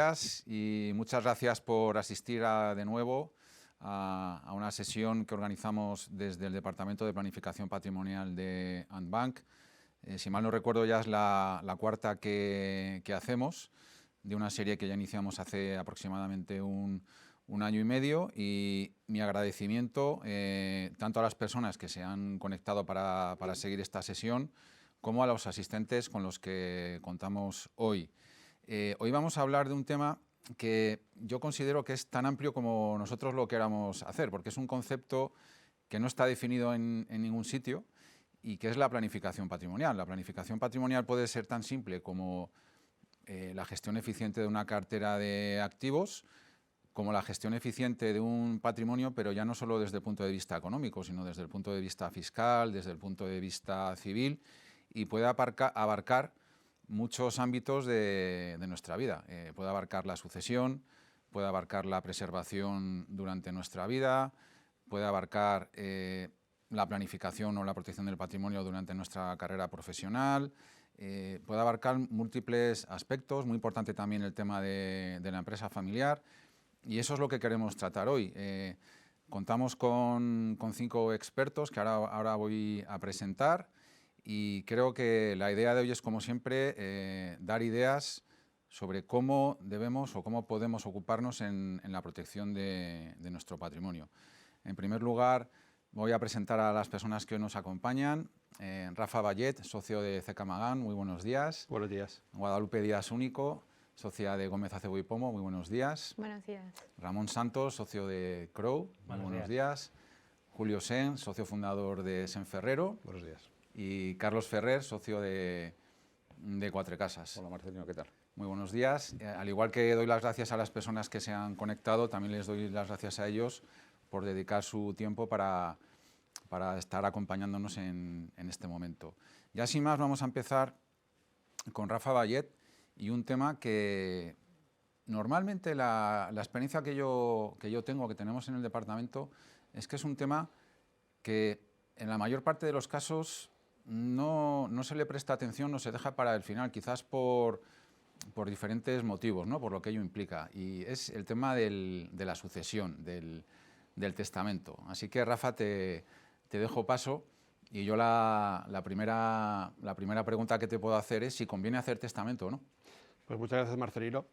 días y muchas gracias por asistir de nuevo a una sesión que organizamos desde el Departamento de Planificación Patrimonial de Ant Bank. Si mal no recuerdo, ya es la cuarta que hacemos, de una serie que ya iniciamos hace aproximadamente un año y medio, y mi agradecimiento tanto a las personas que se han conectado para seguir esta sesión como a los asistentes con los que contamos hoy. Hoy vamos a hablar de un tema que yo considero que es tan amplio como nosotros lo queramos hacer, porque es un concepto que no está definido en ningún sitio y que es la planificación patrimonial. La planificación patrimonial puede ser tan simple como la gestión eficiente de una cartera de activos, como la gestión eficiente de un patrimonio, pero ya no solo desde el punto de vista económico, sino desde el punto de vista fiscal, desde el punto de vista civil, y puede abarcar muchos ámbitos de nuestra vida. Puede abarcar la sucesión, puede abarcar la preservación durante nuestra vida, puede abarcar la planificación o la protección del patrimonio durante nuestra carrera profesional, puede abarcar múltiples aspectos, muy importante también el tema de la empresa familiar, y eso es lo que queremos tratar hoy. Contamos con 5 expertos que ahora voy a presentar. Y creo que la idea de hoy es, como siempre, dar ideas sobre cómo debemos o cómo podemos ocuparnos en la protección de nuestro patrimonio. En primer lugar, voy a presentar a las personas que hoy nos acompañan. Rafa Vallet, socio de CK Magán, muy buenos días. Buenos días. Guadalupe Díaz Único, socia de Gómez Acebo y Pomo, muy buenos días. Buenos días. Ramón Santos, socio de Crow, muy buenos días. Julio Sen, socio fundador de Sen Ferrero. Buenos días. Y Carlos Ferrer, socio de Quatre Casas. Hola Marcelino, ¿qué tal? Muy buenos días. Al igual que doy las gracias a las personas que se han conectado, también les doy las gracias a ellos por dedicar su tiempo para estar acompañándonos en este momento. Ya sin más, vamos a empezar con Rafa Vallet y un tema que normalmente la experiencia que yo tengo, que tenemos en el departamento, es que es un tema que en la mayor parte de los casos no se le presta atención, no se deja para el final, quizás por diferentes motivos, ¿no? Por lo que ello implica. Y es el tema de la sucesión, del testamento. Así que, Rafa, te dejo paso. Y yo la primera pregunta que te puedo hacer es si conviene hacer testamento o no. Pues muchas gracias, Marcelino.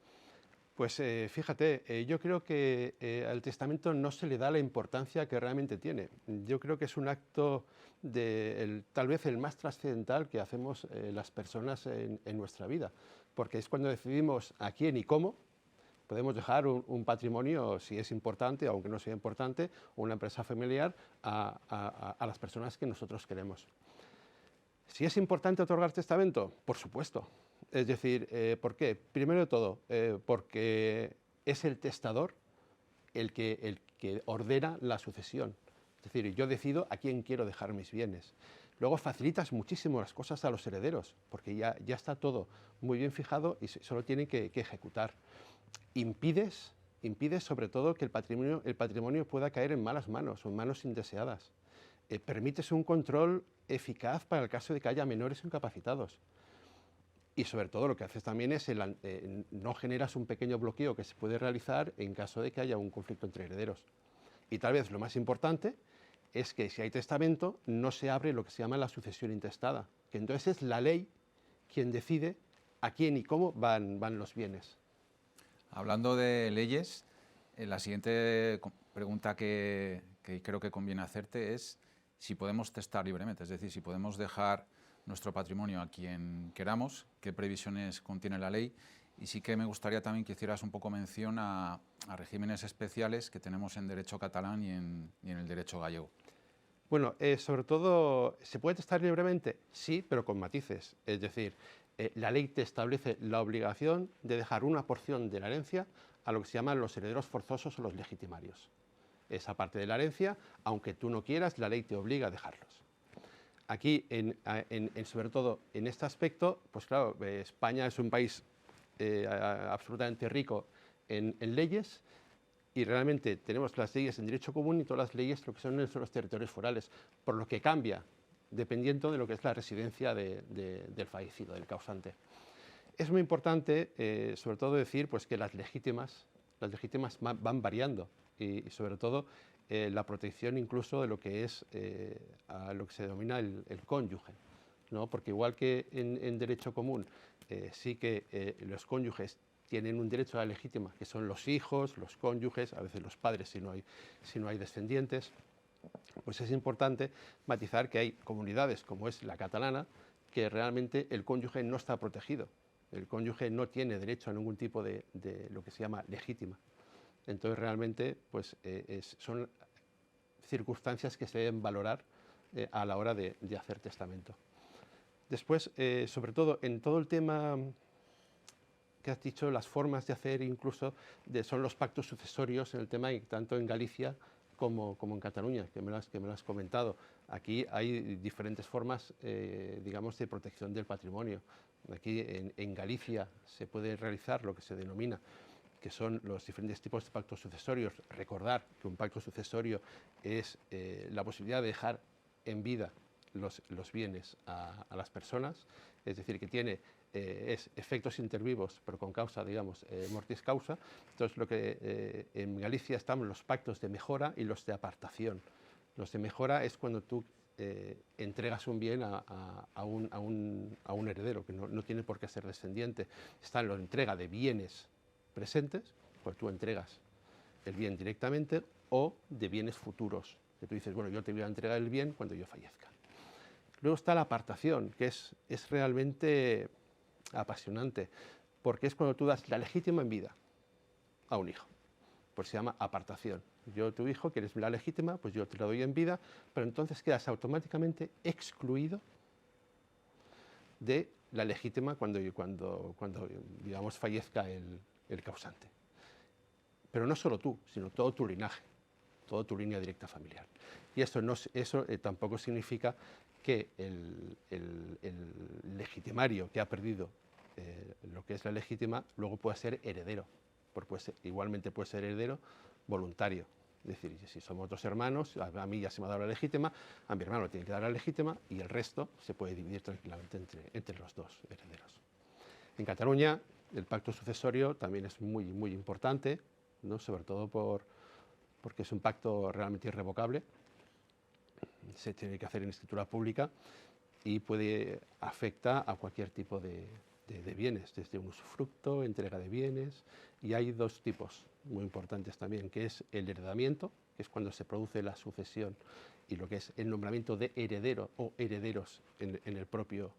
Pues fíjate, yo creo que al testamento no se le da la importancia que realmente tiene. Yo creo que es un acto tal vez el más trascendental que hacemos las personas en nuestra vida, porque es cuando decidimos a quién y cómo podemos dejar un patrimonio, si es importante, aunque no sea importante, o una empresa familiar, a las personas que nosotros queremos. ¿Si es importante otorgar testamento? Por supuesto. Es decir, ¿por qué? Primero de todo, porque es el testador el que ordena la sucesión. Es decir, yo decido a quién quiero dejar mis bienes. Luego facilitas muchísimo las cosas a los herederos, porque ya está todo muy bien fijado y solo tienen que ejecutar. Impides sobre todo que el patrimonio pueda caer en malas manos o en manos indeseadas. Permites un control eficaz para el caso de que haya menores incapacitados. Y sobre todo lo que haces también es no generas un pequeño bloqueo que se puede realizar en caso de que haya un conflicto entre herederos. Y tal vez lo más importante es que si hay testamento no se abre lo que se llama la sucesión intestada, que entonces es la ley quien decide a quién y cómo van los bienes. Hablando de leyes, la siguiente pregunta que creo que conviene hacerte es si podemos testar libremente, es decir, si podemos dejar nuestro patrimonio a quien queramos, qué previsiones contiene la ley, y sí que me gustaría también que hicieras un poco mención a regímenes especiales que tenemos en derecho catalán y en el derecho gallego. Bueno, sobre todo, ¿se puede testar libremente? Sí, pero con matices. Es decir, la ley te establece la obligación de dejar una porción de la herencia a lo que se llaman los herederos forzosos o los legitimarios. Esa parte de la herencia, aunque tú no quieras, la ley te obliga a dejarlos. Aquí, sobre todo en este aspecto, pues claro, España es un país absolutamente rico en leyes, y realmente tenemos las leyes en derecho común y todas las leyes lo que son los territorios forales, por lo que cambia dependiendo de lo que es la residencia del fallecido, del causante. Es muy importante, sobre todo, decir pues, que las legítimas van variando y sobre todo, la protección incluso de lo que es a lo que se denomina el cónyuge, ¿no? Porque igual que en derecho común sí que los cónyuges tienen un derecho a la legítima, que son los hijos, los cónyuges, a veces los padres si no hay descendientes, pues es importante matizar que hay comunidades como es la catalana, que realmente el cónyuge no está protegido. El cónyuge no tiene derecho a ningún tipo de lo que se llama legítima. Entonces realmente pues, son circunstancias que se deben valorar a la hora de hacer testamento. Después, sobre todo, en todo el tema que has dicho, las formas de hacer incluso son los pactos sucesorios en el tema, tanto en Galicia como en Cataluña, que me lo has comentado. Aquí hay diferentes formas, digamos, de protección del patrimonio. Aquí en Galicia se puede realizar lo que se denomina, que son los diferentes tipos de pactos sucesorios. Recordar que un pacto sucesorio es la posibilidad de dejar en vida los bienes a las personas, es decir, que tiene efectos intervivos, pero con causa, digamos, mortis causa. Entonces, lo que en Galicia están los pactos de mejora y los de apartación. Los de mejora es cuando tú entregas un bien a un heredero, que no tiene por qué ser descendiente. Está la entrega de bienes presentes, pues tú entregas el bien directamente, o de bienes futuros, que tú dices, bueno, yo te voy a entregar el bien cuando yo fallezca. Luego está la apartación, que es realmente apasionante, porque es cuando tú das la legítima en vida a un hijo, pues se llama apartación. Yo, tu hijo, que eres la legítima, pues yo te la doy en vida, pero entonces quedas automáticamente excluido de la legítima cuando digamos, fallezca el causante. Pero no solo tú, sino todo tu linaje, toda tu línea directa familiar. Y eso tampoco significa que el legitimario que ha perdido lo que es la legítima luego pueda ser heredero, porque igualmente puede ser heredero voluntario. Es decir, si somos dos hermanos, a mí ya se me ha dado la legítima, a mi hermano le tiene que dar la legítima y el resto se puede dividir tranquilamente entre los dos herederos. En Cataluña el pacto sucesorio también es muy, muy importante, ¿no? Sobre todo porque es un pacto realmente irrevocable, se tiene que hacer en escritura pública y afecta a cualquier tipo de bienes, desde un usufructo, entrega de bienes, y hay dos tipos muy importantes también, que es el heredamiento, que es cuando se produce la sucesión, y lo que es el nombramiento de heredero o herederos en el propio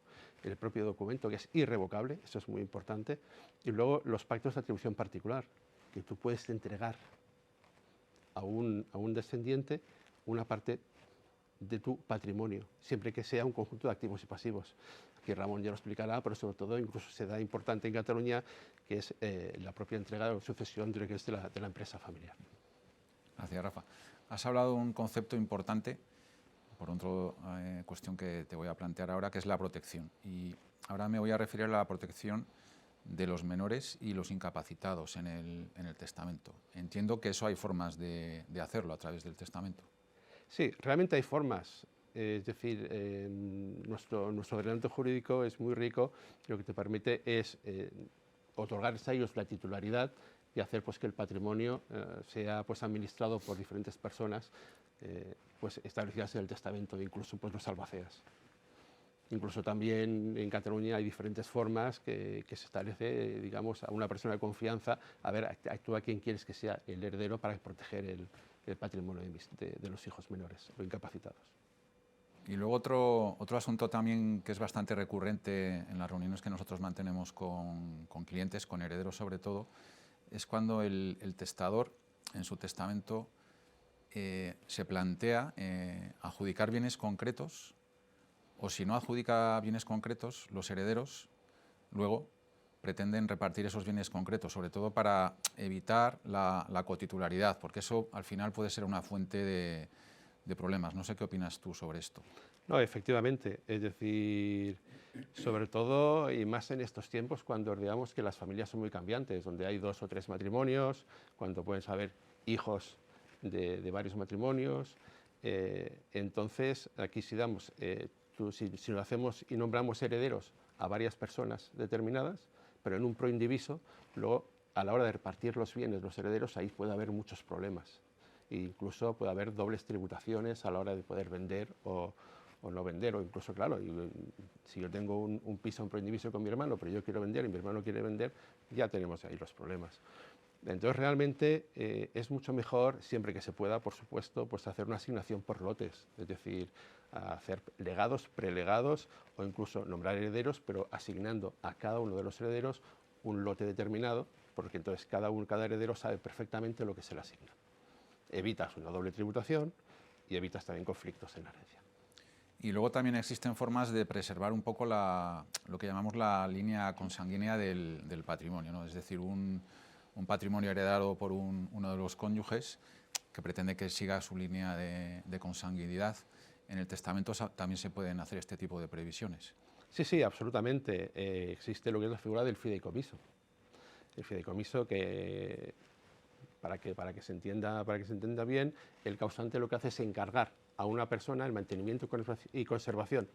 documento, que es irrevocable, eso es muy importante, y luego los pactos de atribución particular, que tú puedes entregar a un descendiente una parte de tu patrimonio, siempre que sea un conjunto de activos y pasivos. Aquí Ramón ya lo explicará, pero sobre todo incluso se da importante en Cataluña, que es la propia entrega o sucesión de lo que es de la empresa familiar. Gracias, Rafa. Has hablado de un concepto importante, por otra cuestión que te voy a plantear ahora, que es la protección. Y ahora me voy a referir a la protección de los menores y los incapacitados en el testamento. Entiendo que eso hay formas de hacerlo a través del testamento. Sí, realmente hay formas. Es decir, nuestro ordenamiento jurídico es muy rico, lo que te permite es otorgarles a ellos la titularidad y hacer pues, que el patrimonio sea pues, administrado por diferentes personas pues, establecidas en el testamento, incluso pues, los albaceas. Incluso también en Cataluña hay diferentes formas que se establece, digamos, a una persona de confianza, a ver, actúa quien quieres que sea el heredero para proteger el patrimonio de los hijos menores o incapacitados. Y luego otro asunto también que es bastante recurrente en las reuniones que nosotros mantenemos con clientes, con herederos sobre todo, es cuando el testador en su testamento se plantea adjudicar bienes concretos, o si no adjudica bienes concretos, los herederos luego pretenden repartir esos bienes concretos, sobre todo para evitar la cotitularidad, porque eso al final puede ser una fuente de problemas. No sé qué opinas tú sobre esto. No, efectivamente. Es decir, sobre todo y más en estos tiempos cuando digamos que las familias son muy cambiantes, donde hay 2 o 3 matrimonios, cuando pueden haber hijos de varios matrimonios. Entonces, aquí si damos, si lo hacemos y nombramos herederos a varias personas determinadas, pero en un proindiviso, luego a la hora de repartir los bienes, los herederos, ahí puede haber muchos problemas. E incluso puede haber dobles tributaciones a la hora de poder vender o no vender, o incluso, claro, si yo tengo un piso en proindiviso con mi hermano, pero yo quiero vender y mi hermano quiere vender, ya tenemos ahí los problemas. Entonces, realmente es mucho mejor, siempre que se pueda, por supuesto, pues hacer una asignación por lotes, es decir, hacer legados, prelegados o incluso nombrar herederos, pero asignando a cada uno de los herederos un lote determinado, porque entonces cada heredero sabe perfectamente lo que se le asigna. Evitas una doble tributación y evitas también conflictos en la herencia. Y luego también existen formas de preservar un poco lo que llamamos la línea consanguínea del patrimonio, ¿no? Es decir, un patrimonio heredado por uno de los cónyuges que pretende que siga su línea de consanguinidad. En el testamento también se pueden hacer este tipo de previsiones. Sí, sí, absolutamente. Existe lo que es la figura del fideicomiso. El fideicomiso que, para que se entienda bien, el causante lo que hace es encargar a una persona el mantenimiento y conservación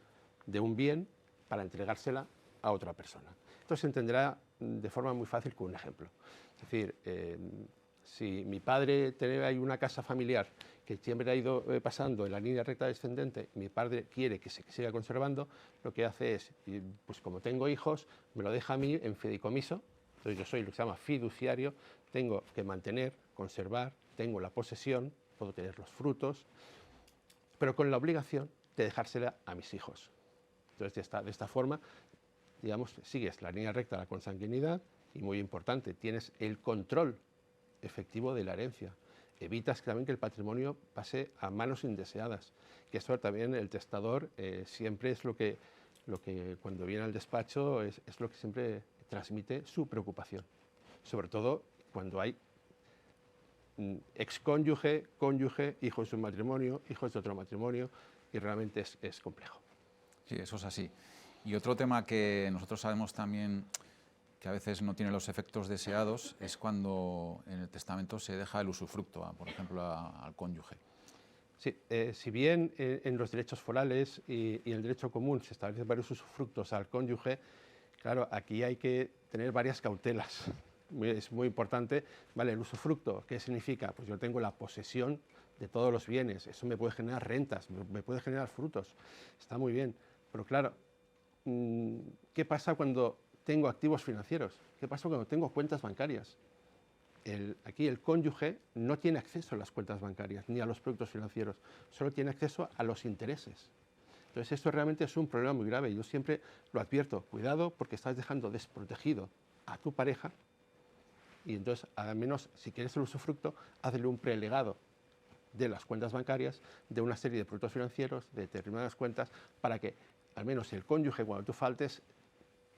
de un bien para entregársela a otra persona. Esto se entenderá de forma muy fácil con un ejemplo. Es decir, si mi padre tiene ahí una casa familiar que siempre ha ido pasando en la línea recta descendente, mi padre quiere que se siga conservando, lo que hace es, pues como tengo hijos, me lo deja a mí en fideicomiso. Entonces yo soy lo que se llama fiduciario, tengo que mantener, conservar, tengo la posesión, puedo tener los frutos, pero con la obligación de dejársela a mis hijos. Entonces de esta forma, digamos, sigues la línea recta de la consanguinidad y, muy importante, tienes el control efectivo de la herencia. Evitas también que el patrimonio pase a manos indeseadas, que eso también el testador siempre es lo que cuando viene al despacho es lo que siempre transmite su preocupación, sobre todo cuando hay excónyuge, cónyuge, hijos de un matrimonio, hijos de otro matrimonio, y realmente es complejo. Sí, eso es así. Y otro tema que nosotros sabemos también que a veces no tiene los efectos deseados es cuando en el testamento se deja el usufructo, por ejemplo, al cónyuge. Sí, si bien en los derechos forales y en el derecho común se establecen varios usufructos al cónyuge, claro, aquí hay que tener varias cautelas. Es muy importante, ¿vale? El usufructo, ¿qué significa? Pues yo tengo la posesión de todos los bienes, eso me puede generar rentas, me puede generar frutos, está muy bien, pero claro, ¿qué pasa cuando tengo activos financieros? ¿Qué pasa cuando tengo cuentas bancarias? Aquí el cónyuge no tiene acceso a las cuentas bancarias ni a los productos financieros, solo tiene acceso a los intereses. Entonces esto realmente es un problema muy grave. Yo siempre lo advierto, cuidado porque estás dejando desprotegido a tu pareja y entonces al menos si quieres el usufructo, hazle un prelegado de las cuentas bancarias, de una serie de productos financieros, de determinadas cuentas, para que al menos el cónyuge cuando tú faltes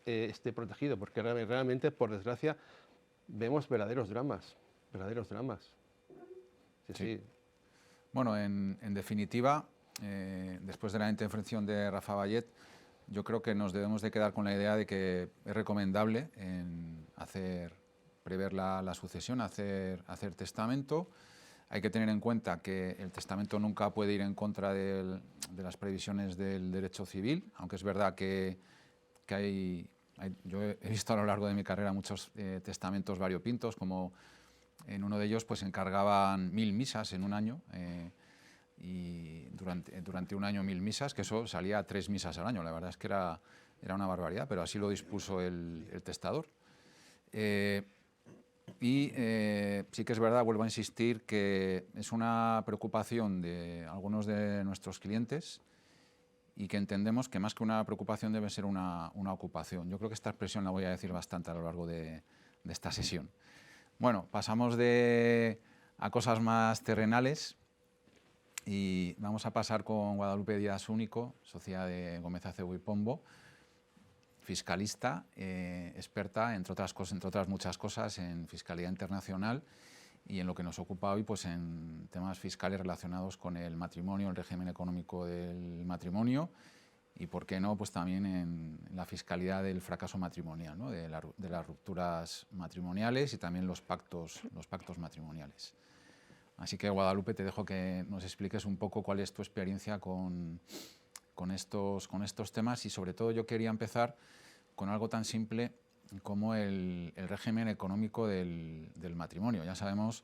esté protegido, porque realmente, por desgracia, vemos verdaderos dramas. Sí, sí. Bueno, en definitiva, después de la intervención de Rafa Vallet, yo creo que nos debemos de quedar con la idea de que es recomendable prever la sucesión, hacer testamento. Hay que tener en cuenta que el testamento nunca puede ir en contra de las previsiones del derecho civil, aunque es verdad que yo he visto a lo largo de mi carrera muchos testamentos variopintos, como en uno de ellos pues encargaban 1000 misas en un año, y durante un año 1000 misas, que eso salía a 3 misas al año. La verdad es que era una barbaridad, pero así lo dispuso el testador. Sí que es verdad, vuelvo a insistir, que es una preocupación de algunos de nuestros clientes y que entendemos que más que una preocupación debe ser una ocupación. Yo creo que esta expresión la voy a decir bastante a lo largo de esta sesión. Bueno, pasamos a cosas más terrenales y vamos a pasar con Guadalupe Díaz Único, socia de Gómez Acebo y Pombo, fiscalista, experta, entre otras muchas cosas, en fiscalidad internacional y en lo que nos ocupa hoy, pues en temas fiscales relacionados con el matrimonio, el régimen económico del matrimonio y, por qué no, pues también en la fiscalidad del fracaso matrimonial, ¿no? de las rupturas matrimoniales y también los pactos matrimoniales. Así que, Guadalupe, te dejo que nos expliques un poco cuál es tu experiencia con estos temas y, sobre todo, yo quería empezar con algo tan simple como el régimen económico del matrimonio. Ya sabemos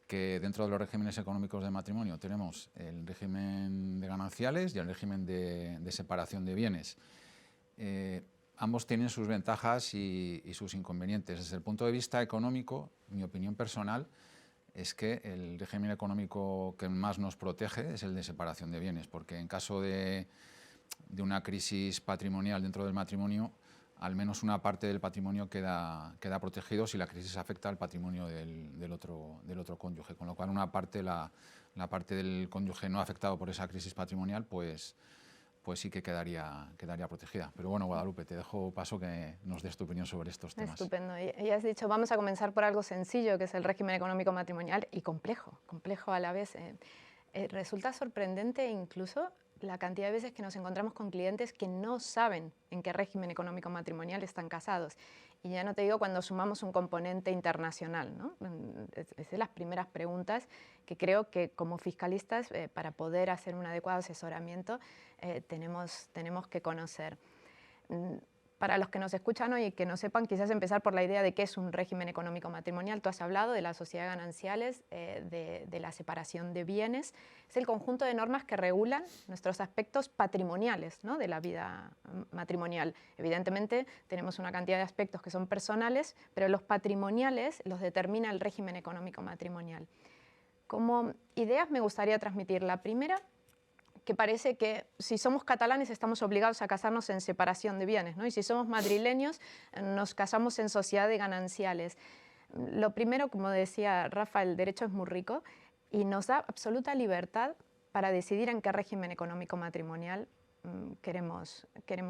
que dentro de los regímenes económicos del matrimonio tenemos el régimen de gananciales y el régimen de separación de bienes. Ambos tienen sus ventajas y sus inconvenientes. Desde el punto de vista económico, mi opinión personal es que el régimen económico que más nos protege es el de separación de bienes, porque en caso de una crisis patrimonial dentro del matrimonio, al menos una parte del patrimonio queda protegido si la crisis afecta al patrimonio del otro cónyuge, con lo cual una parte, la parte del cónyuge no afectado por esa crisis patrimonial, pues sí que quedaría protegida. Pero bueno, Guadalupe, te dejo paso que nos des tu opinión sobre estos temas. Estupendo. Y has dicho, vamos a comenzar por algo sencillo, que es el régimen económico matrimonial, y complejo a la vez. Resulta sorprendente incluso la cantidad de veces que nos encontramos con clientes que no saben en qué régimen económico matrimonial están casados. Y ya no te digo cuando sumamos un componente internacional, ¿no? Es de las primeras preguntas que creo que como fiscalistas, para poder hacer un adecuado asesoramiento, tenemos que conocer. Para los que nos escuchan hoy y que no sepan, quizás empezar por la idea de qué es un régimen económico matrimonial. Tú has hablado de la sociedad de gananciales, de la separación de bienes. Es el conjunto de normas que regulan nuestros aspectos patrimoniales, ¿no?, de la vida matrimonial. Evidentemente tenemos una cantidad de aspectos que son personales, pero los patrimoniales los determina el régimen económico matrimonial. Como ideas me gustaría transmitir la primera, que parece que si somos catalanes estamos obligados a casarnos en separación de bienes, ¿no? Y si somos madrileños nos casamos en sociedad de gananciales. Lo primero, como decía Rafa, el derecho es muy rico y nos da absoluta libertad para decidir en qué régimen económico matrimonial queremos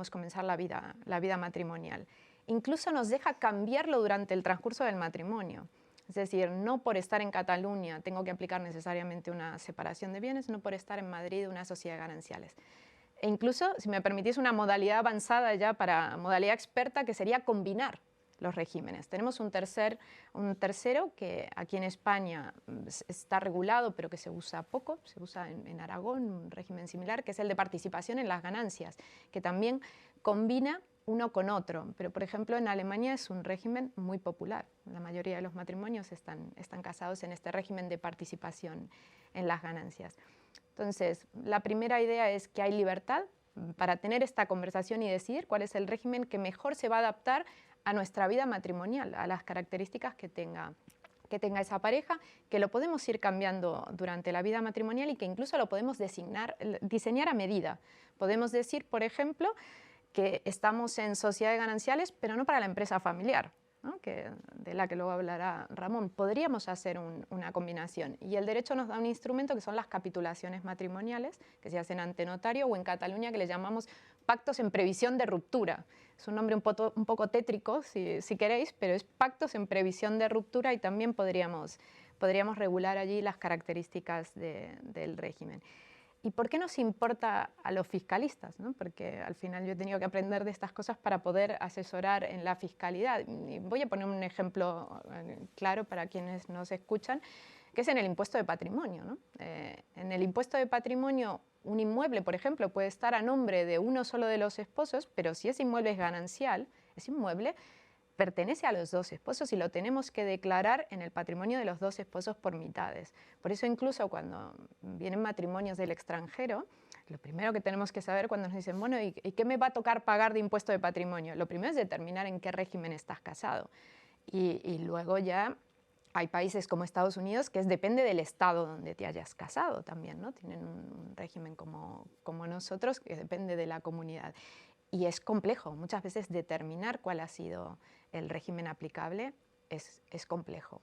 comenzar la vida matrimonial. Incluso nos deja cambiarlo durante el transcurso del matrimonio. Es decir, no por estar en Cataluña tengo que aplicar necesariamente una separación de bienes, no por estar en Madrid una sociedad de gananciales. E incluso, si me permitís, una modalidad avanzada ya para modalidad experta, que sería combinar los regímenes. Tenemos un tercero que aquí en España está regulado, pero que se usa poco, se usa en Aragón, un régimen similar, que es el de participación en las ganancias, que también combina uno con otro, pero por ejemplo en Alemania es un régimen muy popular. La mayoría de los matrimonios están casados en este régimen de participación en las ganancias. Entonces, la primera idea es que hay libertad para tener esta conversación y decidir cuál es el régimen que mejor se va a adaptar a nuestra vida matrimonial, a las características que tenga esa pareja, que lo podemos ir cambiando durante la vida matrimonial y que incluso lo podemos diseñar a medida. Podemos decir, por ejemplo, que estamos en sociedad de gananciales, pero no para la empresa familiar, ¿no?, de la que luego hablará Ramón. Podríamos hacer una combinación. Y el derecho nos da un instrumento que son las capitulaciones matrimoniales, que se hacen ante notario, o en Cataluña que le llamamos pactos en previsión de ruptura. Es un nombre un poco tétrico, si queréis, pero es pactos en previsión de ruptura y también podríamos regular allí las características del régimen. ¿Y por qué nos importa a los fiscalistas?, ¿no? Porque al final yo he tenido que aprender de estas cosas para poder asesorar en la fiscalidad. Y voy a poner un ejemplo claro para quienes nos escuchan, que es en el impuesto de patrimonio, ¿no? En el impuesto de patrimonio, un inmueble, por ejemplo, puede estar a nombre de uno solo de los esposos, pero si ese inmueble es ganancial, ese inmueble pertenece a los dos esposos y lo tenemos que declarar en el patrimonio de los dos esposos por mitades. Por eso incluso cuando vienen matrimonios del extranjero, lo primero que tenemos que saber cuando nos dicen, bueno, ¿y qué me va a tocar pagar de impuesto de patrimonio? Lo primero es determinar en qué régimen estás casado. Y luego ya hay países como Estados Unidos que depende del estado donde te hayas casado también, ¿no? Tienen un régimen como nosotros que depende de la comunidad. Y es complejo, muchas veces determinar cuál ha sido el régimen aplicable es complejo,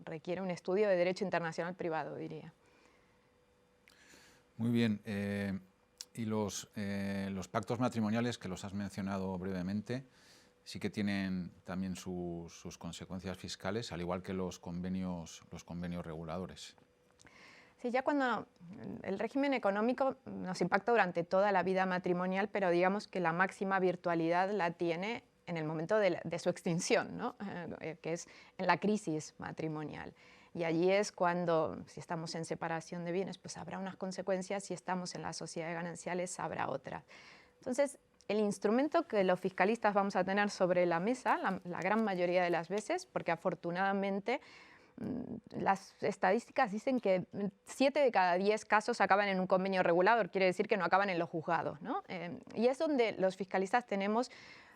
requiere un estudio de derecho internacional privado, diría. Muy bien, y los pactos matrimoniales, que los has mencionado brevemente, sí que tienen también sus consecuencias fiscales, al igual que los convenios reguladores. Sí, ya cuando el régimen económico nos impacta durante toda la vida matrimonial, pero digamos que la máxima virtualidad la tiene en el momento de su extinción, ¿no? Que es en la crisis matrimonial. Y allí es cuando, si estamos en separación de bienes, pues habrá unas consecuencias, si estamos en la sociedad de gananciales, habrá otras. Entonces, el instrumento que los fiscalistas vamos a tener sobre la mesa, la gran mayoría de las veces, porque afortunadamente las estadísticas dicen que 7 de cada 10 casos acaban en un convenio regulador, quiere decir que no acaban en los juzgados, ¿no? Y es donde los fiscalistas tenemos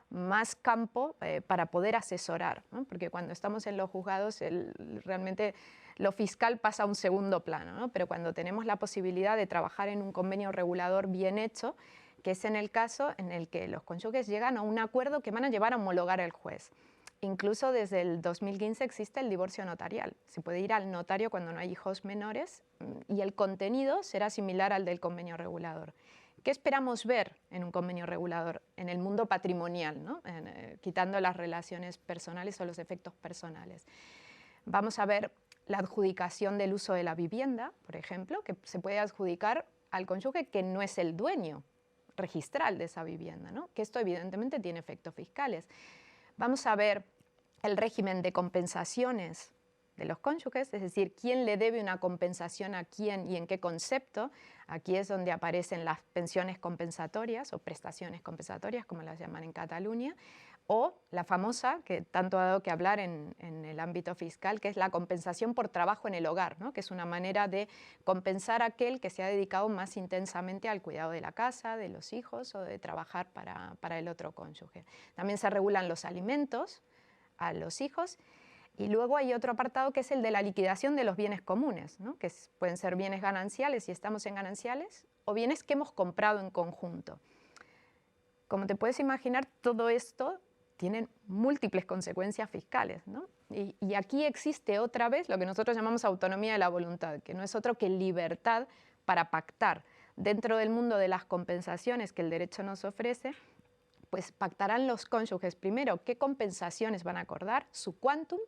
más campo para poder asesorar, ¿no? Porque cuando estamos en los juzgados realmente lo fiscal pasa a un segundo plano, ¿no? Pero cuando tenemos la posibilidad de trabajar en un convenio regulador bien hecho, que es en el caso en el que los cónyuges llegan a un acuerdo que van a llevar a homologar al juez. Incluso desde el 2015 existe el divorcio notarial. Se puede ir al notario cuando no hay hijos menores y el contenido será similar al del convenio regulador. ¿Qué esperamos ver en un convenio regulador? En el mundo patrimonial, ¿no? Quitando las relaciones personales o los efectos personales. Vamos a ver la adjudicación del uso de la vivienda, por ejemplo, que se puede adjudicar al cónyuge que no es el dueño registral de esa vivienda, ¿no? Que esto evidentemente tiene efectos fiscales. Vamos a ver el régimen de compensaciones de los cónyuges, es decir, quién le debe una compensación a quién y en qué concepto. Aquí es donde aparecen las pensiones compensatorias o prestaciones compensatorias, como las llaman en Cataluña, o la famosa, que tanto ha dado que hablar en el ámbito fiscal, que es la compensación por trabajo en el hogar, ¿no? Que es una manera de compensar a aquel que se ha dedicado más intensamente al cuidado de la casa, de los hijos o de trabajar para el otro cónyuge. También se regulan los alimentos a los hijos. Y luego hay otro apartado que es el de la liquidación de los bienes comunes, ¿no? Que pueden ser bienes gananciales si estamos en gananciales o bienes que hemos comprado en conjunto. Como te puedes imaginar, todo esto tiene múltiples consecuencias fiscales, ¿no? Y aquí existe otra vez lo que nosotros llamamos autonomía de la voluntad, que no es otro que libertad para pactar. Dentro del mundo de las compensaciones que el derecho nos ofrece, pues pactarán los cónyuges primero qué compensaciones van a acordar, su quantum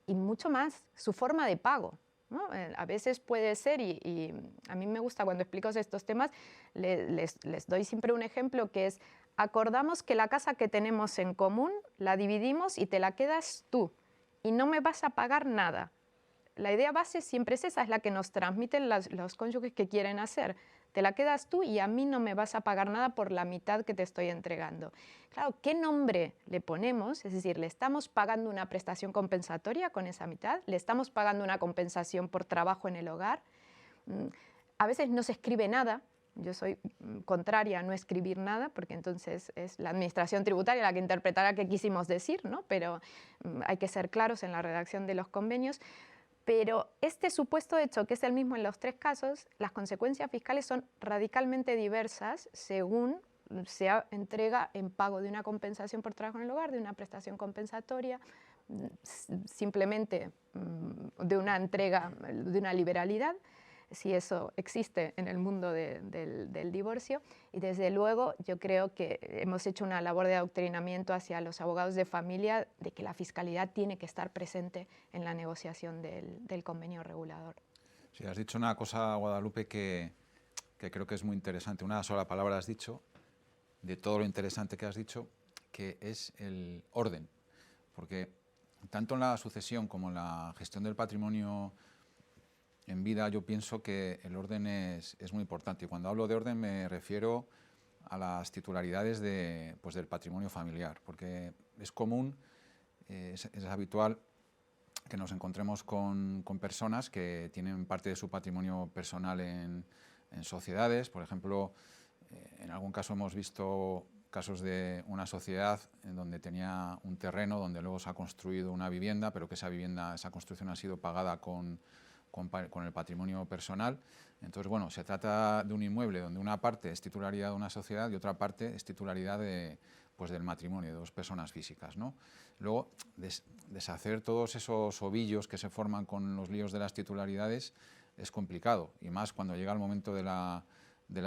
y mucho más, su forma de pago, ¿no? A veces puede ser, y a mí me gusta cuando explico estos temas, les doy siempre un ejemplo que es, acordamos que la casa que tenemos en común la dividimos y te la quedas tú y no me vas a pagar nada. La idea base siempre es esa, es la que nos transmiten los cónyuges que quieren hacer. Te la quedas tú y a mí no me vas a pagar nada por la mitad que te estoy entregando. Claro, ¿qué nombre le ponemos? Es decir, ¿le estamos pagando una prestación compensatoria con esa mitad? ¿Le estamos pagando una compensación por trabajo en el hogar? A veces no se escribe nada. Yo soy contraria a no escribir nada, porque entonces es la administración tributaria la que interpretará qué quisimos decir, ¿no? Pero hay que ser claros en la redacción de los convenios. Pero este supuesto hecho, que es el mismo en los tres casos, las consecuencias fiscales son radicalmente diversas según se entrega en pago de una compensación por trabajo en el hogar, de una prestación compensatoria, simplemente de una entrega, de una liberalidad, si eso existe en el mundo del divorcio. Y desde luego yo creo que hemos hecho una labor de adoctrinamiento hacia los abogados de familia de que la fiscalidad tiene que estar presente en la negociación del convenio regulador. Sí, has dicho una cosa, Guadalupe, que creo que es muy interesante. Una sola palabra has dicho, de todo lo interesante que has dicho, que es el orden. Porque tanto en la sucesión como en la gestión del patrimonio en vida, yo pienso que el orden es muy importante. Y cuando hablo de orden me refiero a las titularidades del patrimonio familiar, porque es común, es habitual que nos encontremos con personas que tienen parte de su patrimonio personal en sociedades. Por ejemplo, en algún caso hemos visto casos de una sociedad en donde tenía un terreno donde luego se ha construido una vivienda, pero que esa construcción ha sido pagada con el patrimonio personal. Entonces, bueno, se trata de un inmueble donde una parte es titularidad de una sociedad y otra parte es titularidad del matrimonio, de dos personas físicas, ¿no? Luego, deshacer todos esos ovillos que se forman con los líos de las titularidades es complicado, y más cuando llega el momento de la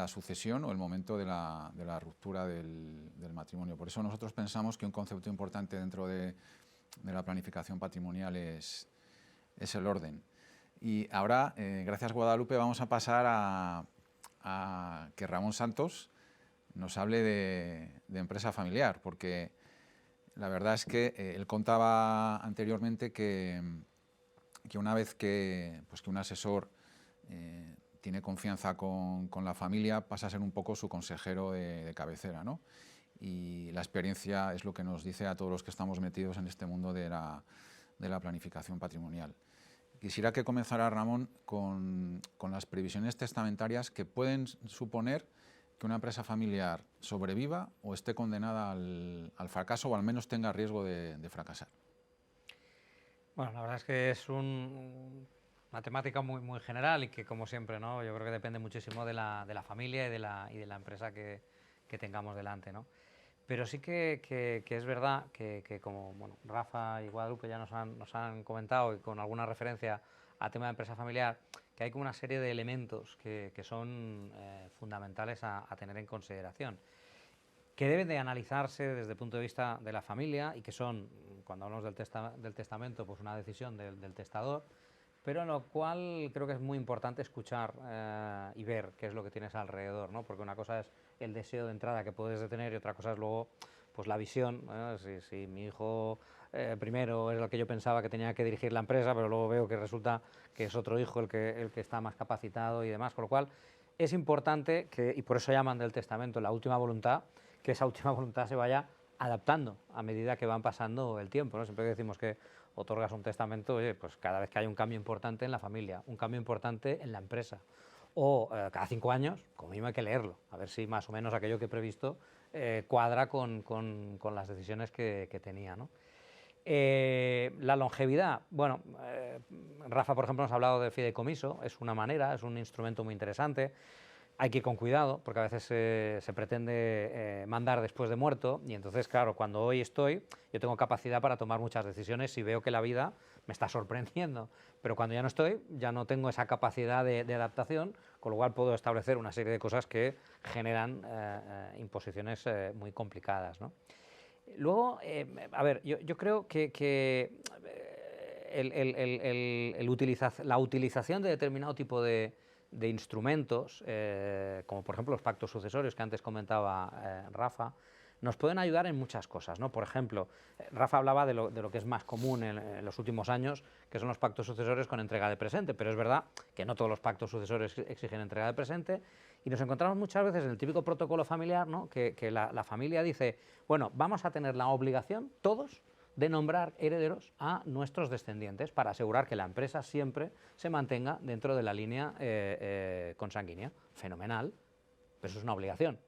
sucesión o el momento de la ruptura del matrimonio. Por eso nosotros pensamos que un concepto importante dentro de la planificación patrimonial es el orden. Y ahora, gracias Guadalupe, vamos a pasar a que Ramón Santos nos hable de empresa familiar, porque la verdad es que él contaba anteriormente que una vez que un asesor tiene confianza con la familia, pasa a ser un poco su consejero de cabecera, ¿no? y la experiencia es lo que nos dice a todos los que estamos metidos en este mundo de la planificación patrimonial. Quisiera que comenzara Ramón con las previsiones testamentarias que pueden suponer que una empresa familiar sobreviva o esté condenada al fracaso, o al menos tenga riesgo de fracasar. Bueno, la verdad es que es una temática muy general y que, como siempre, ¿no? Yo creo que depende muchísimo de la familia y de la empresa que tengamos delante, ¿no? Pero sí que es verdad que como bueno, Rafa y Guadalupe ya nos han comentado, y con alguna referencia al tema de empresa familiar, que hay como una serie de elementos que son fundamentales a tener en consideración, que deben de analizarse desde el punto de vista de la familia y que son, cuando hablamos del testamento, pues una decisión del testador, pero en lo cual creo que es muy importante escuchar y ver qué es lo que tienes alrededor, ¿no? Porque una cosa es el deseo de entrada que puedes tener y otra cosa es luego pues la visión. Si mi hijo primero es el que yo pensaba que tenía que dirigir la empresa, pero luego veo que resulta que es otro hijo el que está más capacitado y demás, con lo cual es importante que, y por eso llaman del testamento la última voluntad, que esa última voluntad se vaya adaptando a medida que van pasando el tiempo, ¿no? Siempre que decimos que otorgas un testamento, oye, pues cada vez que hay un cambio importante en la familia, un cambio importante en la empresa, o cada 5 años, como mínimo hay que leerlo, a ver si más o menos aquello que he previsto cuadra con las decisiones que tenía, ¿no? La longevidad, bueno, Rafa, por ejemplo, nos ha hablado del fideicomiso, es una manera, es un instrumento muy interesante. Hay que ir con cuidado, porque a veces se pretende mandar después de muerto, y entonces, claro, cuando hoy estoy, yo tengo capacidad para tomar muchas decisiones y veo que la vida me está sorprendiendo, pero cuando ya no estoy, ya no tengo esa capacidad de adaptación, con lo cual puedo establecer una serie de cosas que generan imposiciones muy complicadas, ¿no? Luego, a ver, yo creo que la utilización de determinado tipo de instrumentos, como por ejemplo los pactos sucesorios que antes comentaba Rafa, nos pueden ayudar en muchas cosas, ¿no? Por ejemplo, Rafa hablaba de lo que es más común en los últimos años, que son los pactos sucesorios con entrega de presente, pero es verdad que no todos los pactos sucesorios exigen entrega de presente, y nos encontramos muchas veces en el típico protocolo familiar, ¿no? que la familia dice, bueno, vamos a tener la obligación, todos, de nombrar herederos a nuestros descendientes para asegurar que la empresa siempre se mantenga dentro de la línea consanguínea. Fenomenal, pero eso es una obligación.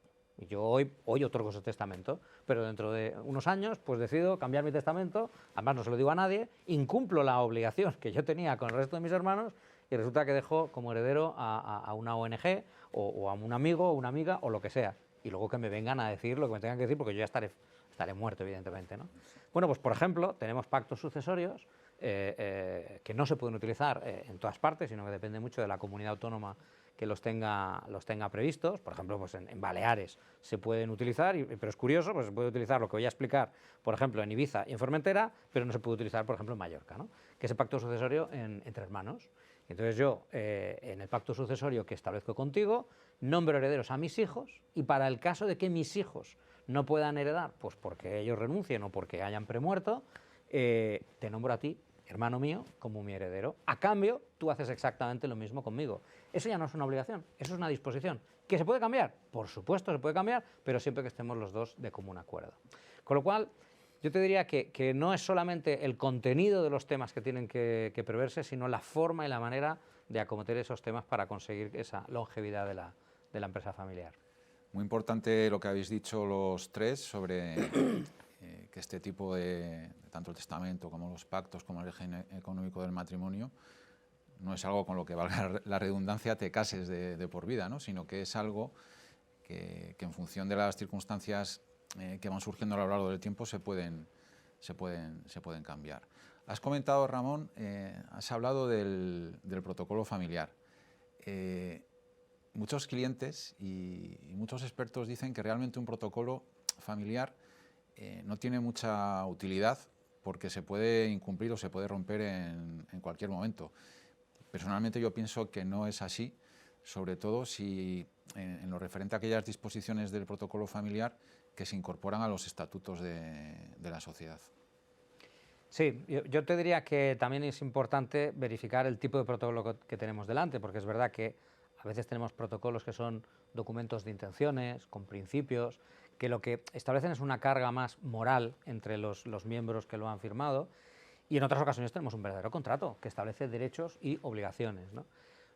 Y yo hoy otorgo ese testamento, pero dentro de unos años pues decido cambiar mi testamento, además no se lo digo a nadie, incumplo la obligación que yo tenía con el resto de mis hermanos y resulta que dejo como heredero a una ONG o a un amigo o una amiga o lo que sea. Y luego que me vengan a decir lo que me tengan que decir porque yo ya estaré muerto, evidentemente, ¿no? Bueno, pues por ejemplo, tenemos pactos sucesorios que no se pueden utilizar en todas partes, sino que depende mucho de la comunidad autónoma que los tenga previstos. Por ejemplo, pues en Baleares se pueden utilizar, pero es curioso, pues se puede utilizar lo que voy a explicar, por ejemplo, en Ibiza y en Formentera, pero no se puede utilizar, por ejemplo, en Mallorca, ¿no? Que es el pacto sucesorio entre hermanos. Entonces yo, en el pacto sucesorio que establezco contigo, nombro herederos a mis hijos, y para el caso de que mis hijos no puedan heredar, pues porque ellos renuncien o porque hayan premuerto, te nombro a ti, hermano mío, como mi heredero. A cambio, tú haces exactamente lo mismo conmigo. Eso ya no es una obligación, eso es una disposición. ¿Que se puede cambiar? Por supuesto se puede cambiar, pero siempre que estemos los dos de común acuerdo. Con lo cual, yo te diría que no es solamente el contenido de los temas que tienen que preverse, sino la forma y la manera de acometer esos temas para conseguir esa longevidad de la empresa familiar. Muy importante lo que habéis dicho los tres sobre que este tipo de tanto el testamento como los pactos, como el régimen económico del matrimonio, no es algo con lo que, valga la redundancia, te cases de por vida, ¿no? Sino que es algo que en función de las circunstancias que van surgiendo a lo largo del tiempo se pueden cambiar. Has comentado, Ramón, has hablado del protocolo familiar. Muchos clientes y muchos expertos dicen que realmente un protocolo familiar no tiene mucha utilidad porque se puede incumplir o se puede romper en cualquier momento. Personalmente yo pienso que no es así, sobre todo si en lo referente a aquellas disposiciones del protocolo familiar que se incorporan a los estatutos de la sociedad. Sí, yo te diría que también es importante verificar el tipo de protocolo que tenemos delante, porque es verdad que a veces tenemos protocolos que son documentos de intenciones, con principios, que lo que establecen es una carga más moral entre los miembros que lo han firmado, y en otras ocasiones tenemos un verdadero contrato que establece derechos y obligaciones, ¿no?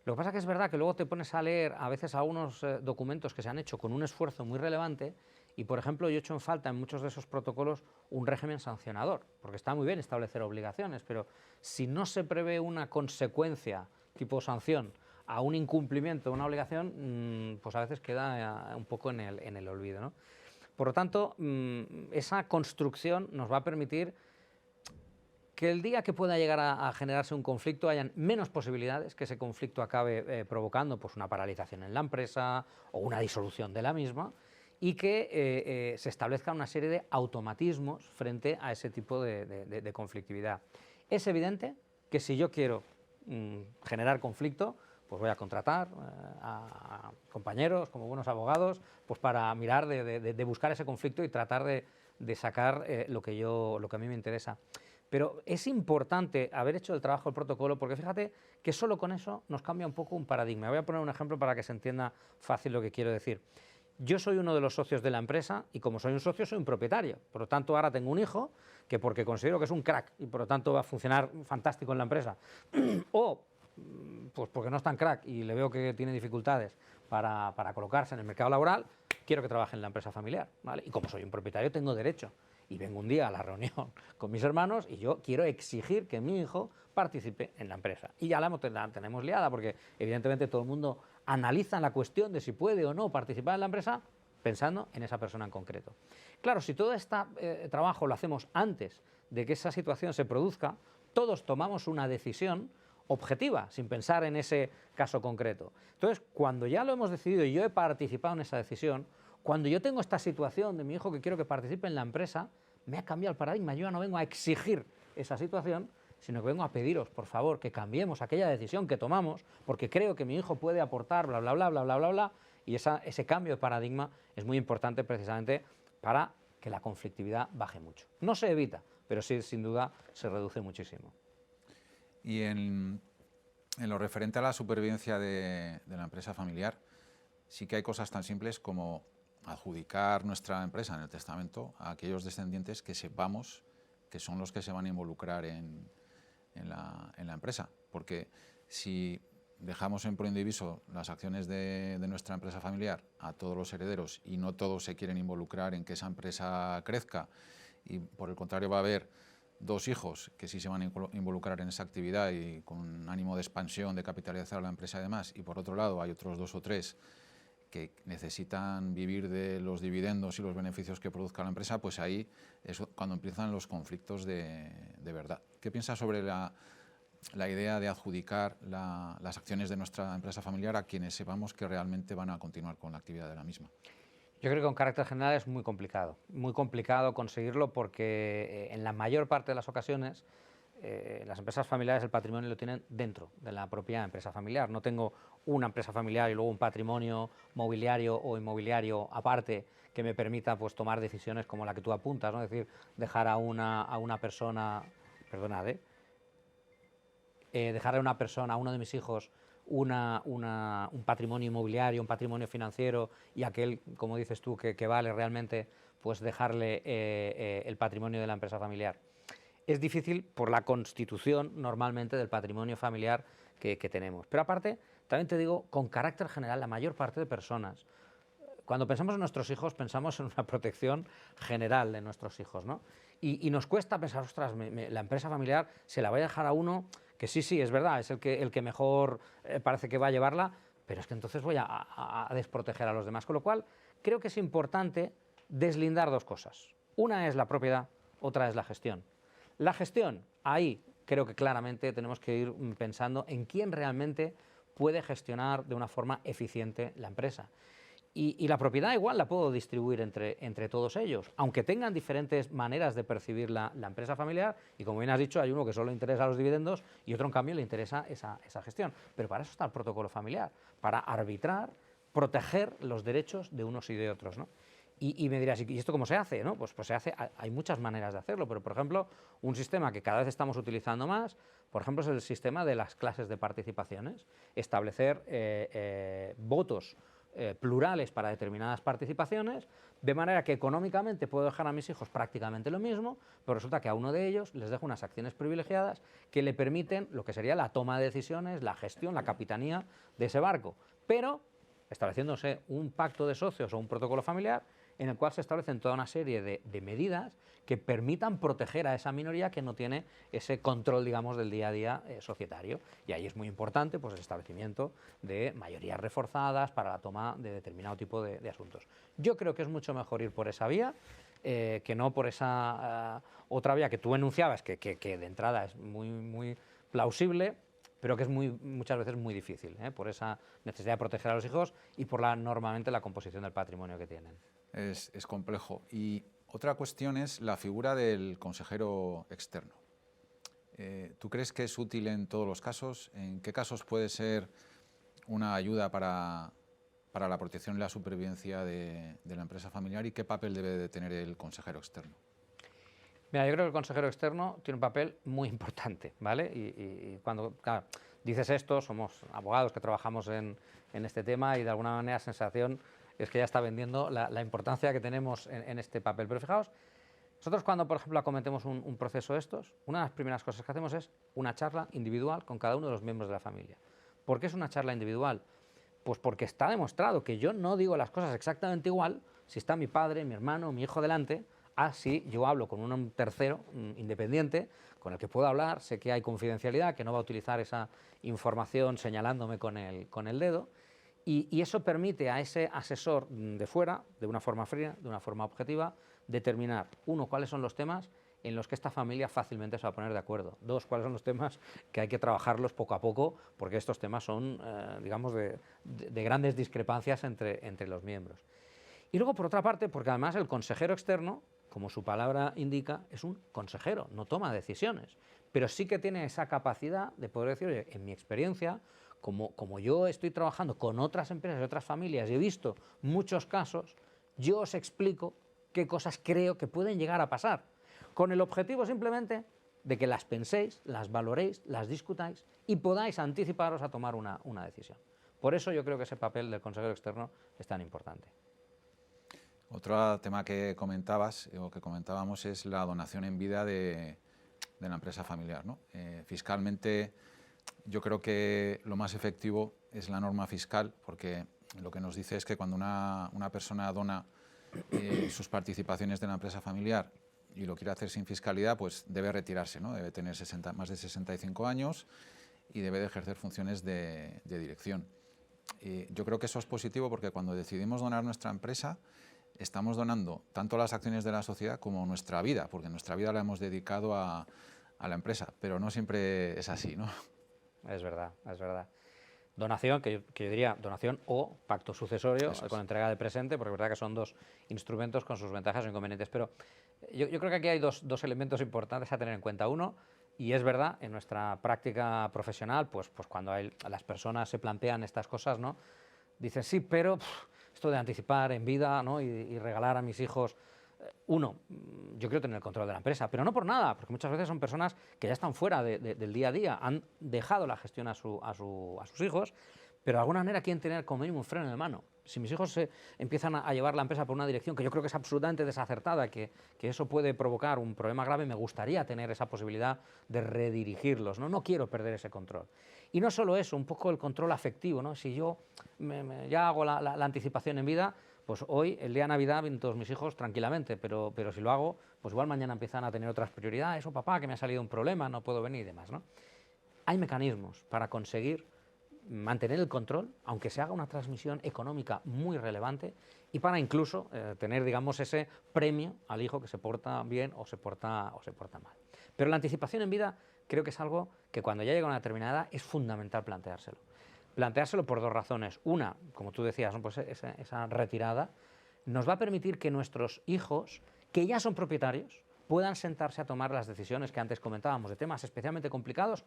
Lo que pasa es que es verdad que luego te pones a leer a veces algunos documentos que se han hecho con un esfuerzo muy relevante y, por ejemplo, yo he hecho en falta en muchos de esos protocolos un régimen sancionador, porque está muy bien establecer obligaciones, pero si no se prevé una consecuencia tipo sanción a un incumplimiento de una obligación, pues a veces queda un poco en el olvido, ¿no? Por lo tanto, esa construcción nos va a permitir que el día que pueda llegar a generarse un conflicto hayan menos posibilidades que ese conflicto acabe provocando pues, una paralización en la empresa o una disolución de la misma, y que se establezca una serie de automatismos frente a ese tipo de conflictividad. Es evidente que si yo quiero generar conflicto, pues voy a contratar a compañeros como buenos abogados pues para mirar de buscar ese conflicto y tratar de sacar lo que a mí me interesa. Pero es importante haber hecho el trabajo del protocolo, porque fíjate que solo con eso nos cambia un poco un paradigma. Voy a poner un ejemplo para que se entienda fácil lo que quiero decir. Yo soy uno de los socios de la empresa y como soy un socio soy un propietario. Por lo tanto, ahora tengo un hijo que porque considero que es un crack y por lo tanto va a funcionar fantástico en la empresa, o pues porque no es tan crack y le veo que tiene dificultades para colocarse en el mercado laboral, quiero que trabaje en la empresa familiar, ¿vale? Y como soy un propietario tengo derecho. Y vengo un día a la reunión con mis hermanos y yo quiero exigir que mi hijo participe en la empresa. Y ya la tenemos liada porque evidentemente todo el mundo analiza la cuestión de si puede o no participar en la empresa pensando en esa persona en concreto. Claro, si todo este trabajo lo hacemos antes de que esa situación se produzca, todos tomamos una decisión objetiva, sin pensar en ese caso concreto. Entonces, cuando ya lo hemos decidido y yo he participado en esa decisión, cuando yo tengo esta situación de mi hijo que quiero que participe en la empresa, me ha cambiado el paradigma. Yo ya no vengo a exigir esa situación, sino que vengo a pediros, por favor, que cambiemos aquella decisión que tomamos, porque creo que mi hijo puede aportar, bla, bla, bla, bla, bla, bla, bla, y ese cambio de paradigma es muy importante precisamente para que la conflictividad baje mucho. No se evita, pero sí, sin duda, se reduce muchísimo. Y en lo referente a la supervivencia de la empresa familiar, sí que hay cosas tan simples como adjudicar nuestra empresa en el testamento a aquellos descendientes que sepamos que son los que se van a involucrar en la empresa. Porque si dejamos en proindiviso las acciones de nuestra empresa familiar a todos los herederos y no todos se quieren involucrar en que esa empresa crezca, y por el contrario va a haber dos hijos que sí se van a involucrar en esa actividad y con ánimo de expansión, de capitalizar la empresa y demás, y por otro lado hay otros dos o tres que necesitan vivir de los dividendos y los beneficios que produzca la empresa, pues ahí es cuando empiezan los conflictos de verdad. ¿Qué piensas sobre la idea de adjudicar las acciones de nuestra empresa familiar a quienes sepamos que realmente van a continuar con la actividad de la misma? Yo creo que con carácter general es muy complicado conseguirlo porque en la mayor parte de las ocasiones las empresas familiares el patrimonio lo tienen dentro de la propia empresa familiar. No tengo una empresa familiar y luego un patrimonio mobiliario o inmobiliario aparte que me permita pues, tomar decisiones como la que tú apuntas, ¿no? Es decir, dejar a una persona, perdonad, dejar a una persona, a uno de mis hijos, un patrimonio inmobiliario, un patrimonio financiero y aquel, como dices tú, que vale realmente, pues dejarle el patrimonio de la empresa familiar. Es difícil por la constitución normalmente del patrimonio familiar que tenemos. Pero aparte, también te digo, con carácter general, la mayor parte de personas, cuando pensamos en nuestros hijos, pensamos en una protección general de nuestros hijos, ¿no? Y nos cuesta pensar, ostras, la empresa familiar se la voy a dejar a uno que sí, es verdad, es el que mejor parece que va a llevarla, pero es que entonces voy a desproteger a los demás. Con lo cual, creo que es importante deslindar dos cosas. Una es la propiedad, otra es la gestión. La gestión, ahí creo que claramente tenemos que ir pensando en quién realmente puede gestionar de una forma eficiente la empresa. Y la propiedad igual la puedo distribuir entre todos ellos, aunque tengan diferentes maneras de percibir la empresa familiar, y como bien has dicho, hay uno que solo le interesa los dividendos y otro en cambio le interesa esa gestión. Pero para eso está el protocolo familiar, para arbitrar, proteger los derechos de unos y de otros, ¿no? Y me dirás, ¿y esto cómo se hace? ¿No? Pues se hace, hay muchas maneras de hacerlo, pero por ejemplo, un sistema que cada vez estamos utilizando más, por ejemplo, es el sistema de las clases de participaciones, establecer votos plurales para determinadas participaciones, de manera que económicamente puedo dejar a mis hijos prácticamente lo mismo, pero resulta que a uno de ellos les dejo unas acciones privilegiadas que le permiten lo que sería la toma de decisiones, la gestión, la capitanía de ese barco, pero estableciéndose un pacto de socios o un protocolo familiar en el cual se establecen toda una serie de medidas que permitan proteger a esa minoría que no tiene ese control, digamos, del día a día societario. Y ahí es muy importante pues, el establecimiento de mayorías reforzadas para la toma de determinado tipo de asuntos. Yo creo que es mucho mejor ir por esa vía que no por esa otra vía que tú enunciabas, que de entrada es muy plausible, pero que es muchas veces muy difícil, por esa necesidad de proteger a los hijos y por normalmente la composición del patrimonio que tienen. Es complejo. Y otra cuestión es la figura del consejero externo. ¿Tú crees que es útil en todos los casos? ¿En qué casos puede ser una ayuda para la protección y la supervivencia de la empresa familiar? ¿Y qué papel debe de tener el consejero externo? Mira, yo creo que el consejero externo tiene un papel muy importante, ¿vale? Y cuando dices esto, somos abogados que trabajamos en este tema y de alguna manera la sensación es que ya está vendiendo la importancia que tenemos en este papel. Pero fijaos, nosotros cuando, por ejemplo, acometemos un proceso de estos, una de las primeras cosas que hacemos es una charla individual con cada uno de los miembros de la familia. ¿Por qué es una charla individual? Pues porque está demostrado que yo no digo las cosas exactamente igual si está mi padre, mi hermano, mi hijo delante, si yo hablo con un tercero independiente con el que puedo hablar, sé que hay confidencialidad, que no va a utilizar esa información señalándome con el dedo, y eso permite a ese asesor de fuera, de una forma fría, de una forma objetiva, determinar, uno, cuáles son los temas en los que esta familia fácilmente se va a poner de acuerdo. Dos, cuáles son los temas que hay que trabajarlos poco a poco, porque estos temas son, digamos, de grandes discrepancias entre los miembros. Y luego, por otra parte, porque además el consejero externo, como su palabra indica, es un consejero, no toma decisiones, pero sí que tiene esa capacidad de poder decir, oye, en mi experiencia, como yo estoy trabajando con otras empresas y otras familias y he visto muchos casos, yo os explico qué cosas creo que pueden llegar a pasar, con el objetivo simplemente de que las penséis, las valoréis, las discutáis y podáis anticiparos a tomar una decisión. Por eso yo creo que ese papel del consejero externo es tan importante. Otro tema que comentabas, o que comentábamos, es la donación en vida de la empresa familiar, ¿no? Fiscalmente, yo creo que lo más efectivo es la norma fiscal, porque lo que nos dice es que cuando una persona dona sus participaciones de la empresa familiar y lo quiere hacer sin fiscalidad, pues debe retirarse, ¿no? Debe tener más de 65 años y debe de ejercer funciones de dirección. Yo creo que eso es positivo porque cuando decidimos donar nuestra empresa, estamos donando tanto las acciones de la sociedad como nuestra vida, porque nuestra vida la hemos dedicado a la empresa, pero no siempre es así, ¿no? Es verdad, es verdad. Donación, que yo diría donación o pacto sucesorio con entrega de presente, porque es verdad que son dos instrumentos con sus ventajas e inconvenientes. Pero yo creo que aquí hay dos elementos importantes a tener en cuenta. Uno, y es verdad, en nuestra práctica profesional, pues cuando las personas se plantean estas cosas, ¿no? Dicen, sí, pero esto de anticipar en vida, ¿no? y regalar a mis hijos. Uno, yo quiero tener el control de la empresa, pero no por nada, porque muchas veces son personas que ya están fuera del día a día, han dejado la gestión a sus hijos, pero de alguna manera quieren tener como mínimo un freno de mano. Si mis hijos empiezan a llevar la empresa por una dirección que yo creo que es absolutamente desacertada, que eso puede provocar un problema grave, me gustaría tener esa posibilidad de redirigirlos, no quiero perder ese control. Y no solo eso, un poco el control afectivo, ¿no? Si yo ya hago la anticipación en vida, pues hoy, el día de Navidad, ven todos mis hijos tranquilamente, pero si lo hago, pues igual mañana empiezan a tener otras prioridades, o papá, que me ha salido un problema, no puedo venir y demás, ¿no? Hay mecanismos para conseguir mantener el control, aunque se haga una transmisión económica muy relevante, y para incluso tener, digamos, ese premio al hijo que se porta bien o se porta mal. Pero la anticipación en vida creo que es algo que cuando ya llega a una determinada edad es fundamental planteárselo. Planteárselo por dos razones. Una, como tú decías, ¿no? Pues esa retirada nos va a permitir que nuestros hijos, que ya son propietarios, puedan sentarse a tomar las decisiones que antes comentábamos, de temas especialmente complicados,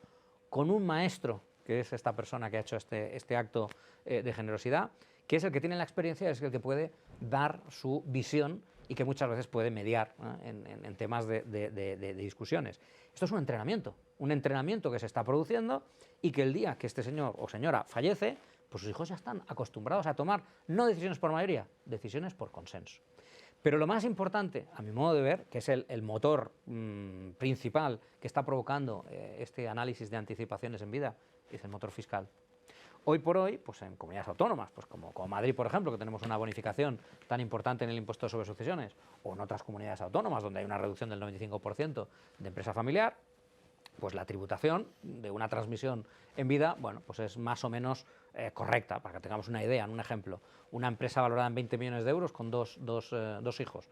con un maestro, que es esta persona que ha hecho este acto de generosidad, que es el que tiene la experiencia, es el que puede dar su visión y que muchas veces puede mediar, ¿no? en temas de discusiones. Esto es un entrenamiento que se está produciendo y que el día que este señor o señora fallece, pues sus hijos ya están acostumbrados a tomar no decisiones por mayoría, decisiones por consenso. Pero lo más importante, a mi modo de ver, que es el motor principal que está provocando este análisis de anticipaciones en vida, es el motor fiscal. Hoy por hoy, pues en comunidades autónomas, pues como Madrid, por ejemplo, que tenemos una bonificación tan importante en el impuesto sobre sucesiones, o en otras comunidades autónomas donde hay una reducción del 95% de empresa familiar, pues la tributación de una transmisión en vida, bueno, pues es más o menos correcta, para que tengamos una idea, un ejemplo. Una empresa valorada en 20 millones de euros con dos hijos,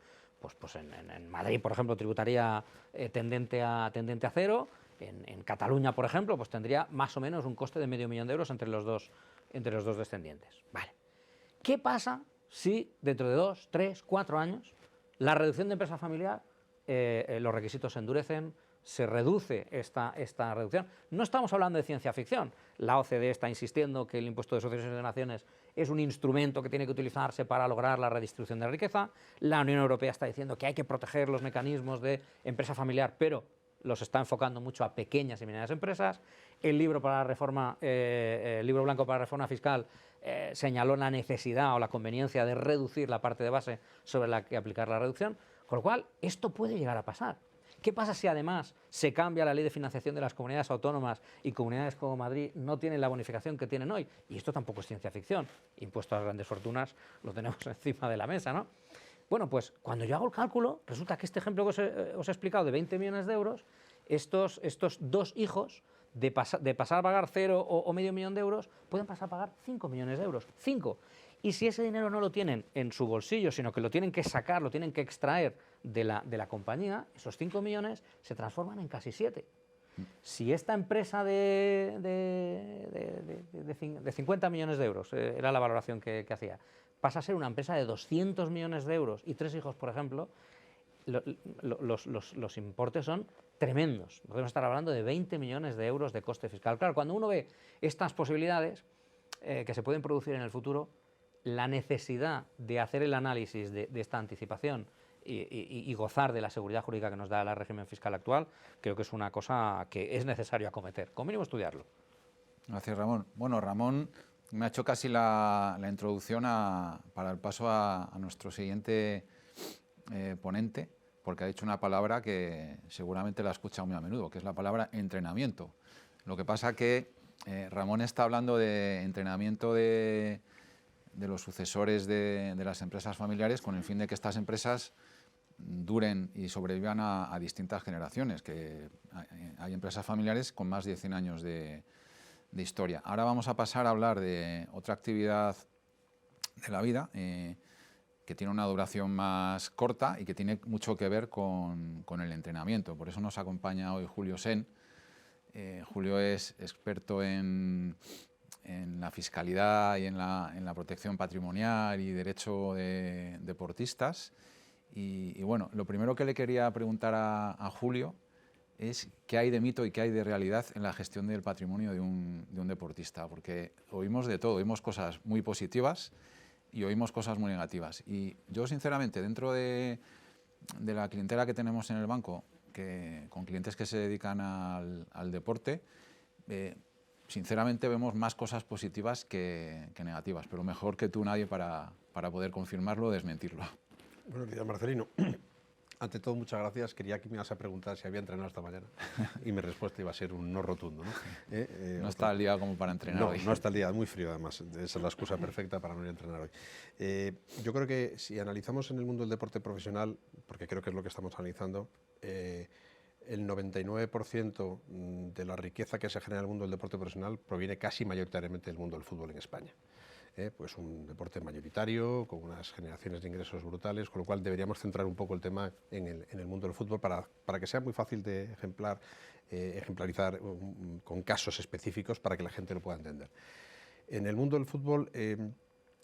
pues en Madrid, por ejemplo, tributaría tendente a cero. En Cataluña, por ejemplo, pues tendría más o menos un coste de $500.000 de euros entre los dos descendientes. Vale. ¿Qué pasa si dentro de 2, 3, 4 años la reducción de empresa familiar, los requisitos se endurecen, se reduce esta reducción? No estamos hablando de ciencia ficción. La OCDE está insistiendo que el impuesto de sucesiones y donaciones es un instrumento que tiene que utilizarse para lograr la redistribución de la riqueza. La Unión Europea está diciendo que hay que proteger los mecanismos de empresa familiar, pero los está enfocando mucho a pequeñas y medianas empresas. El libro blanco para la reforma fiscal señaló la necesidad o la conveniencia de reducir la parte de base sobre la que aplicar la reducción, con lo cual esto puede llegar a pasar. ¿Qué pasa si además se cambia la ley de financiación de las comunidades autónomas y comunidades como Madrid no tienen la bonificación que tienen hoy? Y esto tampoco es ciencia ficción. Impuesto a las grandes fortunas lo tenemos encima de la mesa, ¿no? Bueno, pues cuando yo hago el cálculo, resulta que este ejemplo que os he explicado de 20 millones de euros, estos dos hijos, de pasar a pagar 0 o medio millón de euros, pueden pasar a pagar 5 millones de euros. 5. Y si ese dinero no lo tienen en su bolsillo, sino que lo tienen que sacar, lo tienen que extraer de la compañía, esos 5 millones se transforman en casi 7. Si esta empresa de 50 millones de euros, era la valoración que hacía, pasa a ser una empresa de 200 millones de euros y 3 hijos, por ejemplo, los importes son tremendos. Podemos estar hablando de 20 millones de euros de coste fiscal. Claro, cuando uno ve estas posibilidades que se pueden producir en el futuro, la necesidad de hacer el análisis de esta anticipación y gozar de la seguridad jurídica que nos da el régimen fiscal actual, creo que es una cosa que es necesario acometer, como mínimo estudiarlo. Gracias, Ramón. Bueno, Ramón me ha hecho casi la introducción para el paso a nuestro siguiente ponente, porque ha dicho una palabra que seguramente la ha escuchado muy a menudo, que es la palabra entrenamiento. Lo que pasa que Ramón está hablando de entrenamiento de los sucesores de las empresas familiares con el fin de que estas empresas duren y sobrevivan a distintas generaciones, que hay empresas familiares con más de 100 años de historia. Ahora vamos a pasar a hablar de otra actividad de la vida que tiene una duración más corta y que tiene mucho que ver con el entrenamiento. Por eso nos acompaña hoy Julio Sen. Julio es experto en la fiscalidad y en la protección patrimonial y derecho de deportistas. Y bueno, lo primero que le quería preguntar a Julio es qué hay de mito y qué hay de realidad en la gestión del patrimonio de un deportista, porque oímos de todo, oímos cosas muy positivas y oímos cosas muy negativas. Y yo, sinceramente, dentro de la clientela que tenemos en el banco, con clientes que se dedican al deporte, sinceramente vemos más cosas positivas que negativas, pero mejor que tú nadie para poder confirmarlo o desmentirlo. Buenos días, Marcelino. Ante todo, muchas gracias. Quería que me ibas a preguntar si había entrenado esta mañana y mi respuesta iba a ser un no rotundo, ¿no? No está al día como para entrenar hoy. No está al día, muy frío además. Esa es la excusa perfecta para no ir a entrenar hoy. Yo creo que si analizamos en el mundo del deporte profesional, porque creo que es lo que estamos analizando, el 99% de la riqueza que se genera en el mundo del deporte profesional proviene casi mayoritariamente del mundo del fútbol en España. Pues un deporte mayoritario, con unas generaciones de ingresos brutales, con lo cual deberíamos centrar un poco el tema en el mundo del fútbol para que sea muy fácil de ejemplarizar con casos específicos para que la gente lo pueda entender. En el mundo del fútbol,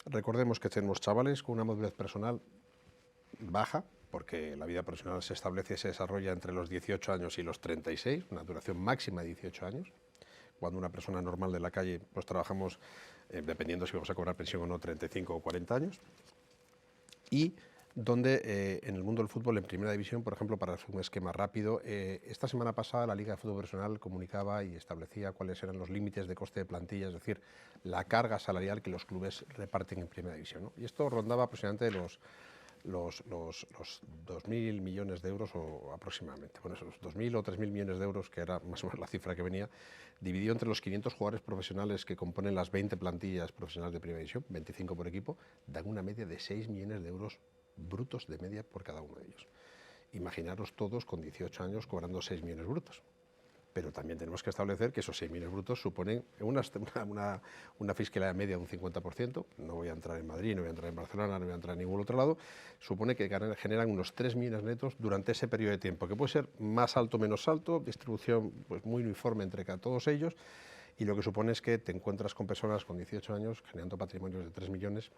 recordemos que tenemos chavales con una madurez personal baja, porque la vida profesional se establece y se desarrolla entre los 18 años y los 36, una duración máxima de 18 años. Cuando una persona normal de la calle, pues trabajamos, dependiendo si vamos a cobrar pensión o no, 35 o 40 años. Y donde en el mundo del fútbol, en primera división, por ejemplo, para hacer un esquema rápido, esta semana pasada la Liga de Fútbol Profesional comunicaba y establecía cuáles eran los límites de coste de plantilla, es decir, la carga salarial que los clubes reparten en primera división, ¿no? Y esto rondaba aproximadamente los 2.000 millones de euros o aproximadamente. Bueno, esos 2.000 o 3.000 millones de euros, que era más o menos la cifra que venía, dividido entre los 500 jugadores profesionales que componen las 20 plantillas profesionales de primera división, 25 por equipo, dan una media de 6 millones de euros brutos de media por cada uno de ellos. Imaginaros todos con 18 años cobrando 6 millones brutos. Pero también tenemos que establecer que esos 6 millones brutos suponen una fiscalidad media de un 50%, no voy a entrar en Madrid, no voy a entrar en Barcelona, no voy a entrar en ningún otro lado, supone que generan unos 3 millones netos durante ese periodo de tiempo, que puede ser más alto o menos alto, distribución pues muy uniforme entre todos ellos, y lo que supone es que te encuentras con personas con 18 años generando patrimonios de 3 millones,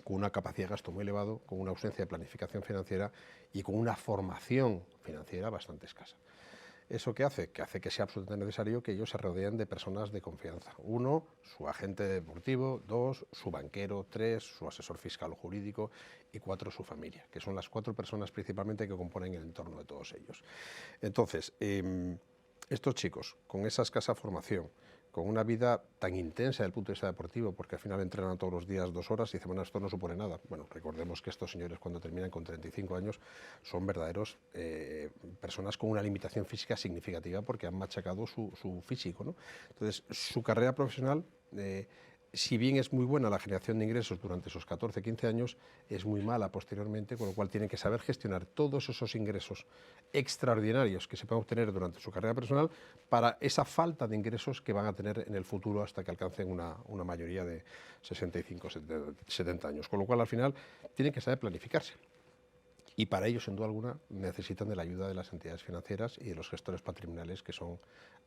con una capacidad de gasto muy elevado, con una ausencia de planificación financiera y con una formación financiera bastante escasa. ¿Eso qué hace? Que hace que sea absolutamente necesario que ellos se rodeen de personas de confianza. 1, su agente deportivo; 2, su banquero; 3, su asesor fiscal o jurídico; y 4, su familia, que son las 4 personas principalmente que componen el entorno de todos ellos. Entonces, estos chicos, con esa escasa formación, con una vida tan intensa desde el punto de vista deportivo, porque al final entrenan todos los días 2 horas y dicen, bueno, esto no supone nada. Bueno, recordemos que estos señores cuando terminan con 35 años son verdaderos personas con una limitación física significativa porque han machacado su físico, ¿no? Entonces, su carrera profesional, si bien es muy buena la generación de ingresos durante esos 14, 15 años, es muy mala posteriormente, con lo cual tienen que saber gestionar todos esos ingresos extraordinarios que se pueden obtener durante su carrera personal para esa falta de ingresos que van a tener en el futuro hasta que alcancen una mayoría de 65, 70 años. Con lo cual, al final, tienen que saber planificarse. Y para ello, sin duda alguna, necesitan de la ayuda de las entidades financieras y de los gestores patrimoniales, que son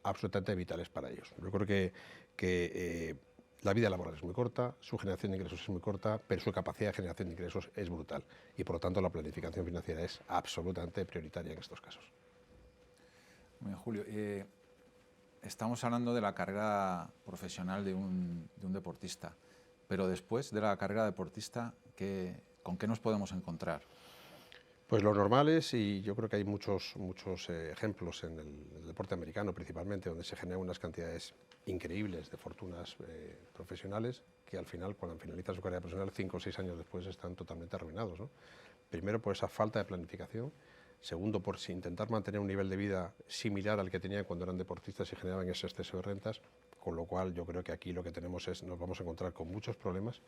absolutamente vitales para ellos. Yo creo que la vida laboral es muy corta, su generación de ingresos es muy corta, pero su capacidad de generación de ingresos es brutal. Y por lo tanto, la planificación financiera es absolutamente prioritaria en estos casos. Muy bien, Julio. Estamos hablando de la carrera profesional de un deportista, pero después de la carrera deportista, ¿con qué nos podemos encontrar? Pues lo normal es, y yo creo que hay muchos ejemplos en el deporte americano principalmente, donde se generan unas cantidades increíbles de fortunas profesionales que al final, cuando finalizan su carrera profesional, 5 o 6 años después, están totalmente arruinados, ¿no? Primero, por esa falta de planificación. Segundo, por intentar mantener un nivel de vida similar al que tenían cuando eran deportistas y generaban ese exceso de rentas, con lo cual yo creo que aquí lo que tenemos es, nos vamos a encontrar con muchos problemas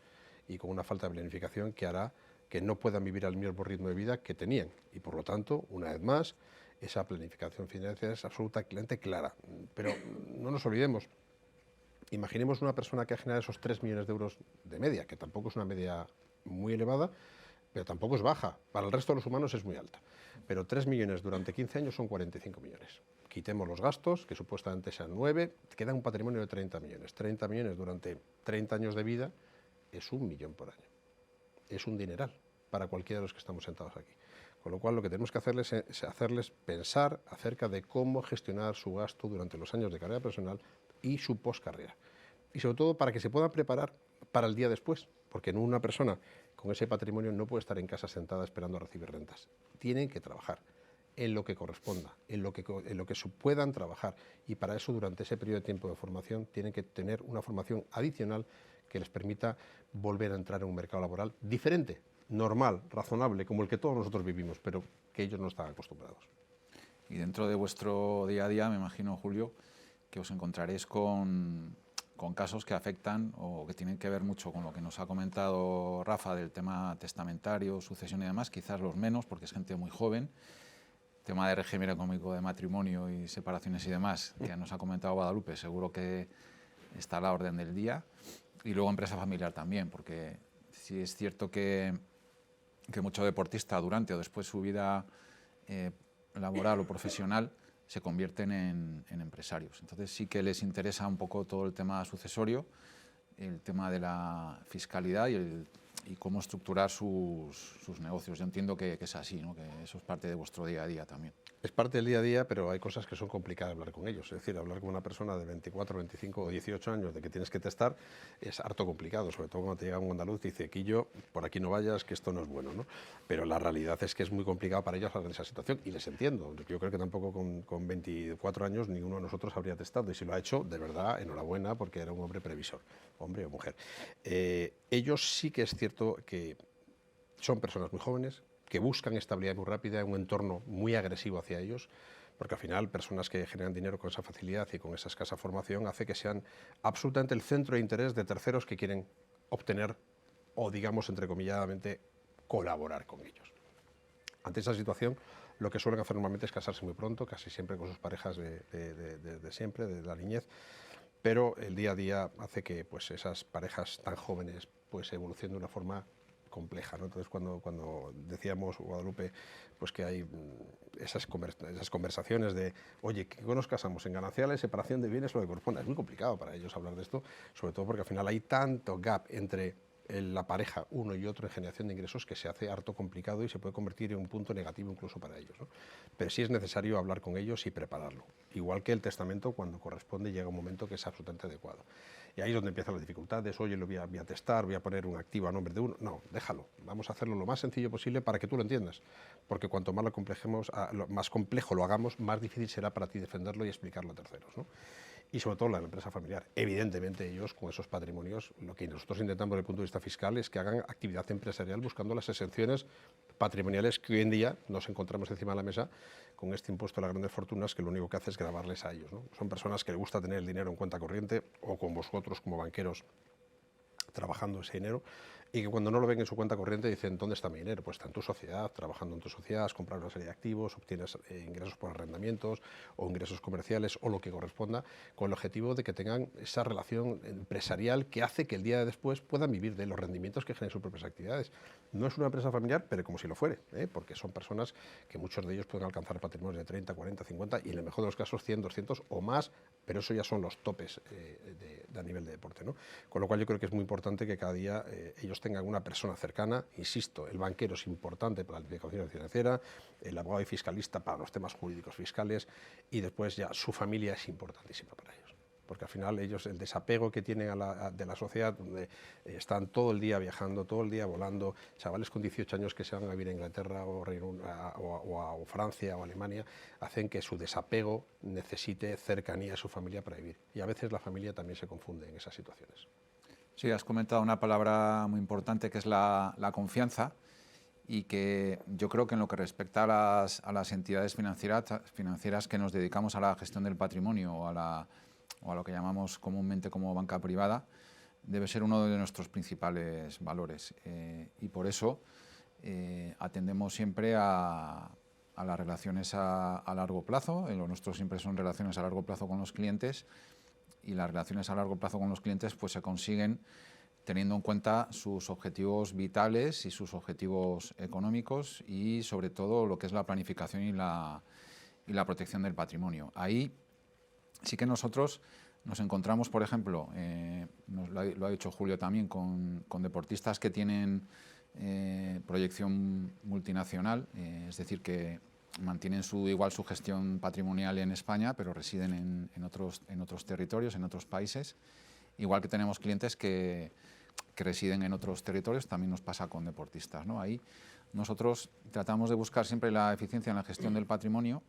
y con una falta de planificación que hará que no puedan vivir al mismo ritmo de vida que tenían. Y por lo tanto, una vez más, esa planificación financiera es absolutamente clara. Pero no nos olvidemos, imaginemos una persona que ha generado esos 3 millones de euros de media, que tampoco es una media muy elevada, pero tampoco es baja. Para el resto de los humanos es muy alta. Pero 3 millones durante 15 años son 45 millones. Quitemos los gastos, que supuestamente sean 9, queda un patrimonio de 30 millones. 30 millones durante 30 años de vida es 1 millón por año. Es un dineral para cualquiera de los que estamos sentados aquí. Con lo cual, lo que tenemos que hacerles es hacerles pensar acerca de cómo gestionar su gasto durante los años de carrera personal y su poscarrera. Y sobre todo para que se puedan preparar para el día después, porque una persona con ese patrimonio no puede estar en casa sentada esperando a recibir rentas. Tienen que trabajar en lo que corresponda, en lo que puedan trabajar, y para eso, durante ese periodo de tiempo de formación, tienen que tener una formación adicional que les permita volver a entrar en un mercado laboral diferente, normal, razonable, como el que todos nosotros vivimos, pero que ellos no están acostumbrados. Y dentro de vuestro día a día, me imagino, Julio, que os encontraréis con casos que afectan o que tienen que ver mucho con lo que nos ha comentado Rafa del tema testamentario, sucesión y demás, quizás los menos, porque es gente muy joven. Tema de régimen económico de matrimonio y separaciones y demás, que nos ha comentado Guadalupe, seguro que está a la orden del día. Y luego empresa familiar también, porque sí es cierto que muchos deportistas durante o después de su vida laboral o profesional se convierten en empresarios. Entonces sí que les interesa un poco todo el tema sucesorio, el tema de la fiscalidad y cómo estructurar sus negocios. Yo entiendo que es así, ¿no? Que eso es parte de vuestro día a día también. Es parte del día a día, pero hay cosas que son complicadas hablar con ellos. Es decir, hablar con una persona de 24, 25 o 18 años de que tienes que testar es harto complicado, sobre todo cuando te llega un andaluz y dice, Quillo, por aquí no vayas, que esto no es bueno, ¿no? Pero la realidad es que es muy complicado para ellos hablar de esa situación y les entiendo. Yo creo que tampoco con 24 años ninguno de nosotros habría testado y si lo ha hecho, de verdad, enhorabuena, porque era un hombre previsor, hombre o mujer. Ellos sí que es cierto que son personas muy jóvenes, que buscan estabilidad muy rápida en un entorno muy agresivo hacia ellos, porque al final personas que generan dinero con esa facilidad y con esa escasa formación hace que sean absolutamente el centro de interés de terceros que quieren obtener o, digamos, entrecomilladamente, colaborar con ellos. Ante esa situación, lo que suelen hacer normalmente es casarse muy pronto, casi siempre con sus parejas de siempre, de la niñez, pero el día a día hace que pues, esas parejas tan jóvenes pues, evolucionen de una forma compleja, ¿no? Entonces, cuando decíamos, Guadalupe, pues que hay esas conversaciones de, oye, ¿qué nos casamos? ¿En gananciales, separación de bienes, lo que corresponda? Es muy complicado para ellos hablar de esto, sobre todo porque al final hay tanto gap entre la pareja, uno y otro, en generación de ingresos, que se hace harto complicado y se puede convertir en un punto negativo incluso para ellos, ¿no? Pero sí es necesario hablar con ellos y prepararlo. Igual que el testamento, cuando corresponde, llega un momento que es absolutamente adecuado. Y ahí es donde empiezan las dificultades. Oye, lo voy a testar, voy a poner un activo a nombre de uno. No, déjalo. Vamos a hacerlo lo más sencillo posible para que tú lo entiendas. Porque cuanto más más complejo lo hagamos, más difícil será para ti defenderlo y explicarlo a terceros, ¿no? Y sobre todo la empresa familiar. Evidentemente ellos con esos patrimonios, lo que nosotros intentamos desde el punto de vista fiscal es que hagan actividad empresarial buscando las exenciones patrimoniales que hoy en día nos encontramos encima de la mesa con este impuesto a las grandes fortunas que lo único que hace es gravarles a ellos, ¿no? Son personas que les gusta tener el dinero en cuenta corriente o con vosotros como banqueros trabajando ese dinero y que cuando no lo ven en su cuenta corriente dicen, ¿dónde está mi dinero? Pues está en tu sociedad, trabajando en tu sociedad, has comprado una serie de activos, obtienes ingresos por arrendamientos o ingresos comerciales o lo que corresponda, con el objetivo de que tengan esa relación empresarial que hace que el día de después puedan vivir de los rendimientos que generen sus propias actividades. No es una empresa familiar, pero como si lo fuere, porque son personas que muchos de ellos pueden alcanzar patrimonios de 30, 40, 50 y en el mejor de los casos 100, 200 o más, pero eso ya son los topes a nivel de deporte, ¿no? Con lo cual yo creo que es muy importante que cada día ellos tengan una persona cercana, insisto, el banquero es importante para la planificación financiera, el abogado y fiscalista para los temas jurídicos fiscales y después ya su familia es importantísima para ellos. Porque al final ellos, el desapego que tienen de la sociedad, donde están todo el día viajando, todo el día volando, chavales con 18 años que se van a vivir a Inglaterra o a Francia o Alemania, hacen que su desapego necesite cercanía a su familia para vivir. Y a veces la familia también se confunde en esas situaciones. Sí, has comentado una palabra muy importante que es la confianza y que yo creo que en lo que respecta a las entidades financieras que nos dedicamos a la gestión del patrimonio o a lo que llamamos comúnmente como banca privada, debe ser uno de nuestros principales valores. Y por eso atendemos siempre a las relaciones a largo plazo. Lo nuestro siempre son relaciones a largo plazo con los clientes y las relaciones a largo plazo con los clientes pues se consiguen teniendo en cuenta sus objetivos vitales y sus objetivos económicos y sobre todo lo que es la planificación y la protección del patrimonio. Ahí sí que nosotros nos encontramos, por ejemplo, lo ha dicho Julio también, con deportistas que tienen proyección multinacional, es decir, que mantienen igual su gestión patrimonial en España, pero residen en otros territorios, en otros países. Igual que tenemos clientes que residen en otros territorios, también nos pasa con deportistas, ¿no? Ahí nosotros tratamos de buscar siempre la eficiencia en la gestión del patrimonio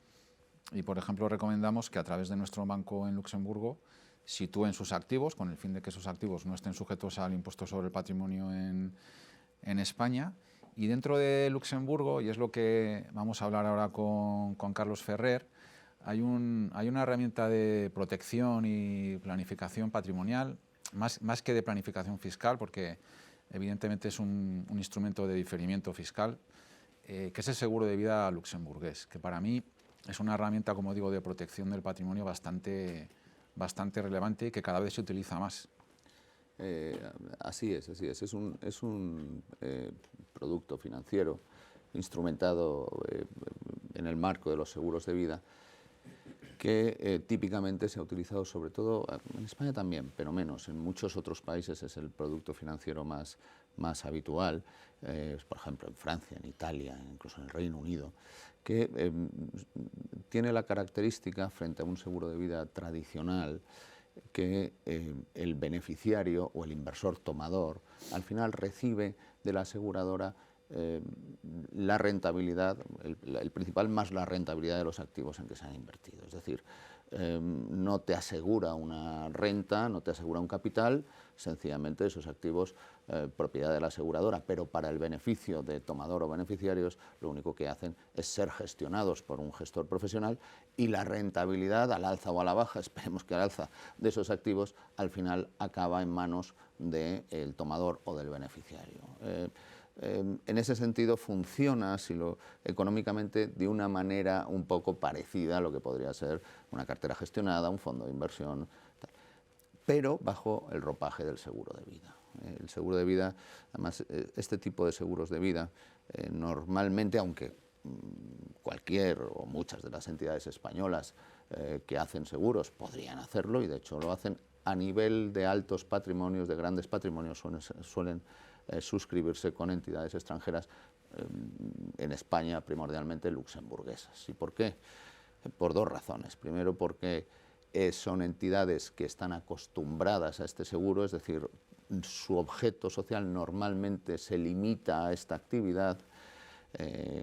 y, por ejemplo, recomendamos que a través de nuestro banco en Luxemburgo sitúen sus activos, con el fin de que sus activos no estén sujetos al impuesto sobre el patrimonio en España. Y dentro de Luxemburgo, y es lo que vamos a hablar ahora con Carlos Ferrer, hay una herramienta de protección y planificación patrimonial, más que de planificación fiscal, porque evidentemente es un instrumento de diferimiento fiscal, que es el seguro de vida luxemburgués, que para mí es una herramienta, como digo, de protección del patrimonio bastante relevante y que cada vez se utiliza más. Así es. Es un producto financiero instrumentado en el marco de los seguros de vida que típicamente se ha utilizado sobre todo en España también, pero menos. En muchos otros países es el producto financiero más más habitual, por ejemplo en Francia, en Italia, incluso en el Reino Unido, que tiene la característica frente a un seguro de vida tradicional que el beneficiario o el inversor tomador al final recibe de la aseguradora la rentabilidad, el principal más la rentabilidad de los activos en que se han invertido. Es decir, no te asegura una renta, no te asegura un capital, sencillamente esos activos propiedad de la aseguradora, pero para el beneficio de tomador o beneficiarios lo único que hacen es ser gestionados por un gestor profesional y la rentabilidad al alza o a la baja, esperemos que al alza, de esos activos al final acaba en manos del tomador o del beneficiario. En ese sentido funciona económicamente de una manera un poco parecida a lo que podría ser una cartera gestionada, un fondo de inversión, tal, pero bajo el ropaje del seguro de vida. El seguro de vida, además, este tipo de seguros de vida, normalmente, aunque cualquier o muchas de las entidades españolas que hacen seguros podrían hacerlo, y de hecho lo hacen, a nivel de altos patrimonios, de grandes patrimonios, suelen suscribirse con entidades extranjeras, en España primordialmente luxemburguesas. ¿Y por qué? Por dos razones. Primero, porque son entidades que están acostumbradas a este seguro, es decir, su objeto social normalmente se limita a esta actividad,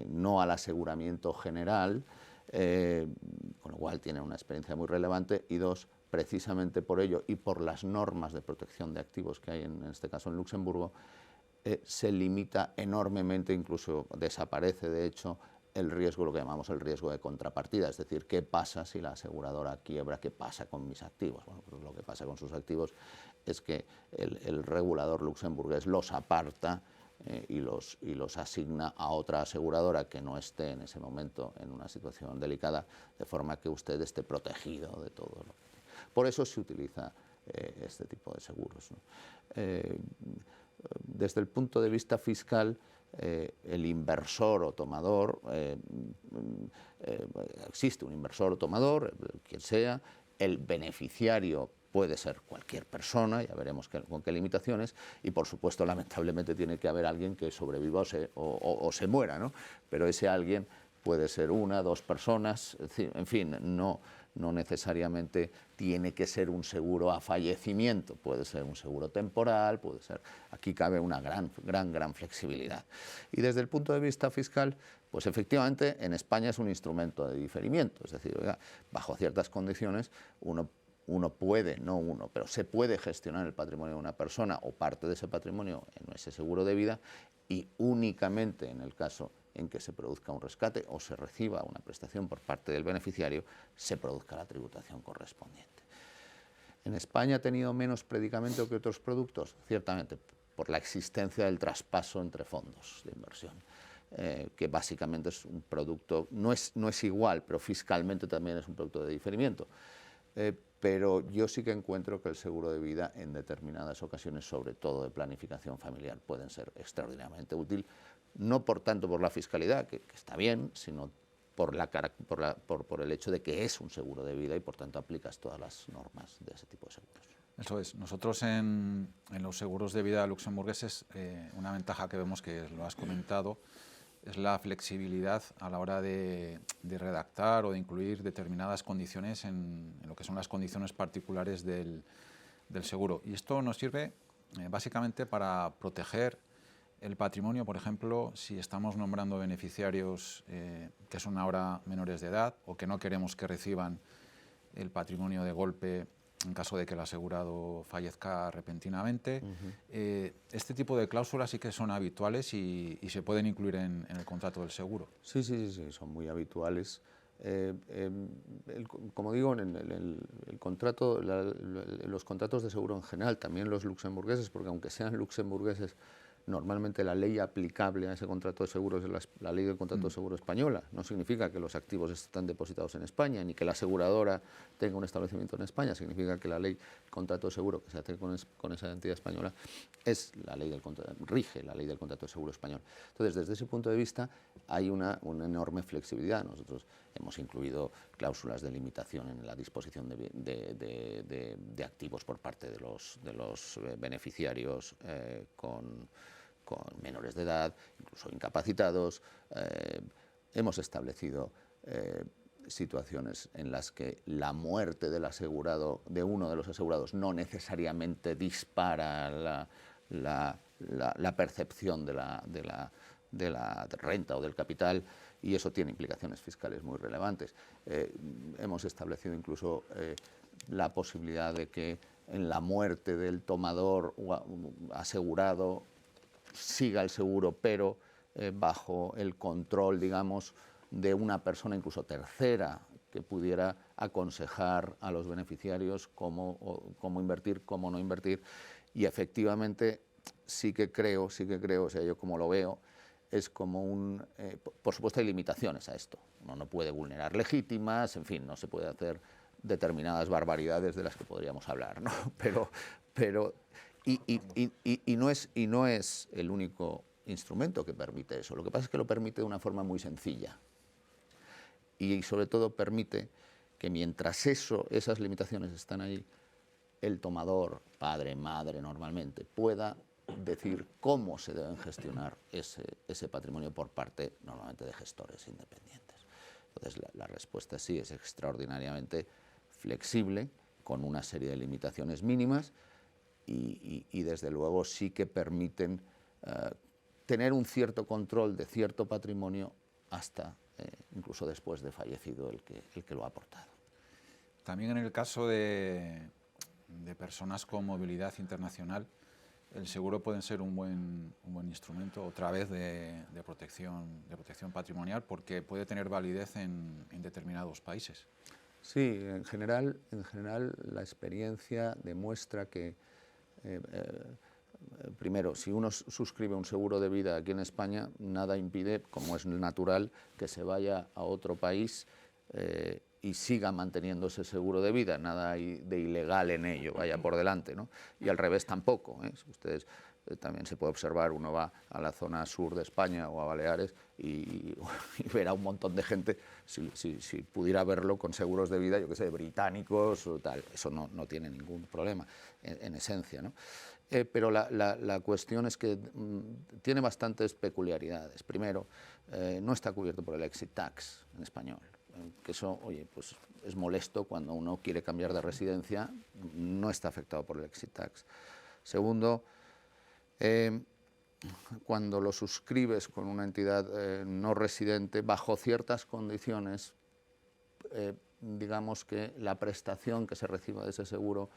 no al aseguramiento general, con lo cual tienen una experiencia muy relevante. Y dos, precisamente por ello y por las normas de protección de activos que hay en este caso en Luxemburgo, se limita enormemente, incluso desaparece de hecho el riesgo, lo que llamamos el riesgo de contrapartida, es decir, ¿qué pasa si la aseguradora quiebra? ¿Qué pasa con mis activos? Bueno, pues lo que pasa con sus activos es que el regulador luxemburgués los aparta y los asigna a otra aseguradora que no esté en ese momento en una situación delicada, de forma que usted esté protegido de todo. Por eso se utiliza este tipo de seguros, ¿no? Desde el punto de vista fiscal, el inversor o tomador, existe un inversor o tomador, quien sea, el beneficiario puede ser cualquier persona, ya veremos con qué limitaciones, y por supuesto lamentablemente tiene que haber alguien que sobreviva o se muera, ¿no? Pero ese alguien puede ser una, dos personas, en fin, no necesariamente tiene que ser un seguro a fallecimiento, puede ser un seguro temporal, puede ser, aquí cabe una gran flexibilidad. Y desde el punto de vista fiscal, pues efectivamente en España es un instrumento de diferimiento, es decir, oiga, bajo ciertas condiciones uno puede, no uno, pero se puede gestionar el patrimonio de una persona o parte de ese patrimonio en ese seguro de vida, y únicamente en el caso en que se produzca un rescate o se reciba una prestación por parte del beneficiario, se produzca la tributación correspondiente. ¿En España ha tenido menos predicamento que otros productos? Ciertamente, por la existencia del traspaso entre fondos de inversión, que básicamente es un producto, no es igual, pero fiscalmente también es un producto de diferimiento. Pero yo sí que encuentro que el seguro de vida en determinadas ocasiones, sobre todo de planificación familiar, pueden ser extraordinariamente útil, no por tanto por la fiscalidad, que está bien, sino por el hecho de que es un seguro de vida y por tanto aplicas todas las normas de ese tipo de seguros. Eso es. Nosotros en los seguros de vida luxemburgueses, una ventaja que vemos, que lo has comentado, es la flexibilidad a la hora de redactar o de incluir determinadas condiciones en lo que son las condiciones particulares del seguro. Y esto nos sirve básicamente para proteger el patrimonio. Por ejemplo, si estamos nombrando beneficiarios que son ahora menores de edad o que no queremos que reciban el patrimonio de golpe en caso de que el asegurado fallezca repentinamente. Este tipo de cláusulas sí que son habituales y se pueden incluir en el contrato del seguro. Sí, son muy habituales. Como digo, en el contrato, los contratos de seguro en general, también los luxemburgueses, porque aunque sean luxemburgueses, normalmente la ley aplicable a ese contrato de seguros es la ley del contrato de seguro española. No significa que los activos están depositados en España, ni que la aseguradora tenga un establecimiento en España. Significa que la ley del contrato de seguro que se hace con esa entidad española es la ley rige la ley del contrato de seguro español. Entonces, desde ese punto de vista, hay una enorme flexibilidad. Nosotros hemos incluido cláusulas de limitación en la disposición de activos por parte de los beneficiarios con menores de edad, incluso incapacitados. Hemos establecido situaciones en las que la muerte del asegurado, de uno de los asegurados, no necesariamente dispara la percepción de la renta o del capital, y eso tiene implicaciones fiscales muy relevantes. Hemos establecido incluso la posibilidad de que en la muerte del tomador asegurado siga el seguro, pero bajo el control, digamos, de una persona incluso tercera que pudiera aconsejar a los beneficiarios cómo invertir, cómo no invertir. Y efectivamente sí que creo, o sea, yo como lo veo, es como por supuesto hay limitaciones a esto. Uno no puede vulnerar legítimas, en fin, no se puede hacer determinadas barbaridades de las que podríamos hablar, ¿no? Y no es el único instrumento que permite eso. Lo que pasa es que lo permite de una forma muy sencilla. Y sobre todo permite que mientras esas limitaciones están ahí, el tomador, padre, madre normalmente, pueda decir cómo se deben gestionar ese patrimonio por parte normalmente de gestores independientes. Entonces la respuesta sí es extraordinariamente flexible, con una serie de limitaciones mínimas y desde luego sí que permiten tener un cierto control de cierto patrimonio hasta incluso después de fallecido el que lo ha aportado. También en el caso de personas con movilidad internacional, el seguro puede ser un buen instrumento, otra vez, de protección patrimonial, porque puede tener validez en determinados países. Sí, en general la experiencia demuestra que, primero, si uno suscribe un seguro de vida aquí en España, nada impide, como es natural, que se vaya a otro país y siga manteniendo ese seguro de vida. Nada hay de ilegal en ello, vaya por delante, ¿no? Y al revés tampoco, ¿eh? Ustedes también se puede observar, uno va a la zona sur de España o a Baleares y verá un montón de gente, si pudiera verlo, con seguros de vida, yo qué sé, británicos o tal. Eso no tiene ningún problema, en esencia, ¿no? Pero la cuestión es que tiene bastantes peculiaridades. Primero, no está cubierto por el exit tax en español, que eso, oye, pues es molesto cuando uno quiere cambiar de residencia, no está afectado por el exit tax. Segundo, cuando lo suscribes con una entidad no residente, bajo ciertas condiciones, digamos que la prestación que se reciba de ese seguro,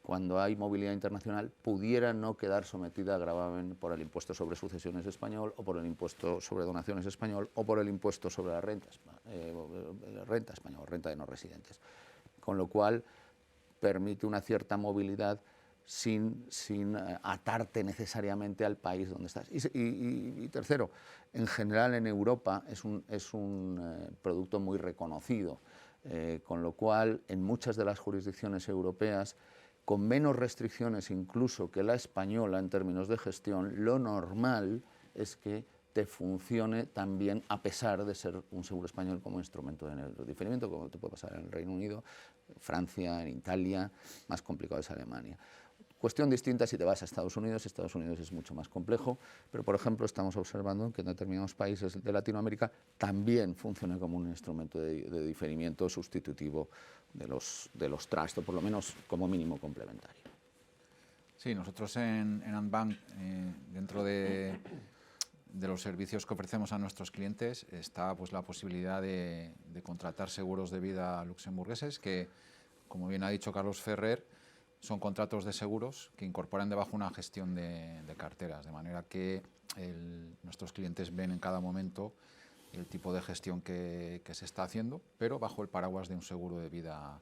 cuando hay movilidad internacional, pudiera no quedar sometida a gravamen por el impuesto sobre sucesiones español, o por el impuesto sobre donaciones español, o por el impuesto sobre la renta español, renta de no residentes. Con lo cual permite una cierta movilidad sin atarte necesariamente al país donde estás. Y tercero, en general en Europa es un producto muy reconocido, con lo cual en muchas de las jurisdicciones europeas, con menos restricciones incluso que la española en términos de gestión, lo normal es que te funcione también a pesar de ser un seguro español como instrumento de diferimiento, como te puede pasar en el Reino Unido, Francia, en Italia, más complicado es Alemania. Cuestión distinta si te vas a Estados Unidos. Estados Unidos es mucho más complejo, pero por ejemplo estamos observando que en determinados países de Latinoamérica también funciona como un instrumento de diferimiento sustitutivo de los trusts, o por lo menos como mínimo complementario. Sí, nosotros en Ant Bank, dentro de los servicios que ofrecemos a nuestros clientes, está pues la posibilidad de contratar seguros de vida luxemburgueses que, como bien ha dicho Carlos Ferrer, son contratos de seguros que incorporan debajo una gestión de carteras, de manera que nuestros clientes ven en cada momento el tipo de gestión que se está haciendo, pero bajo el paraguas de un seguro de vida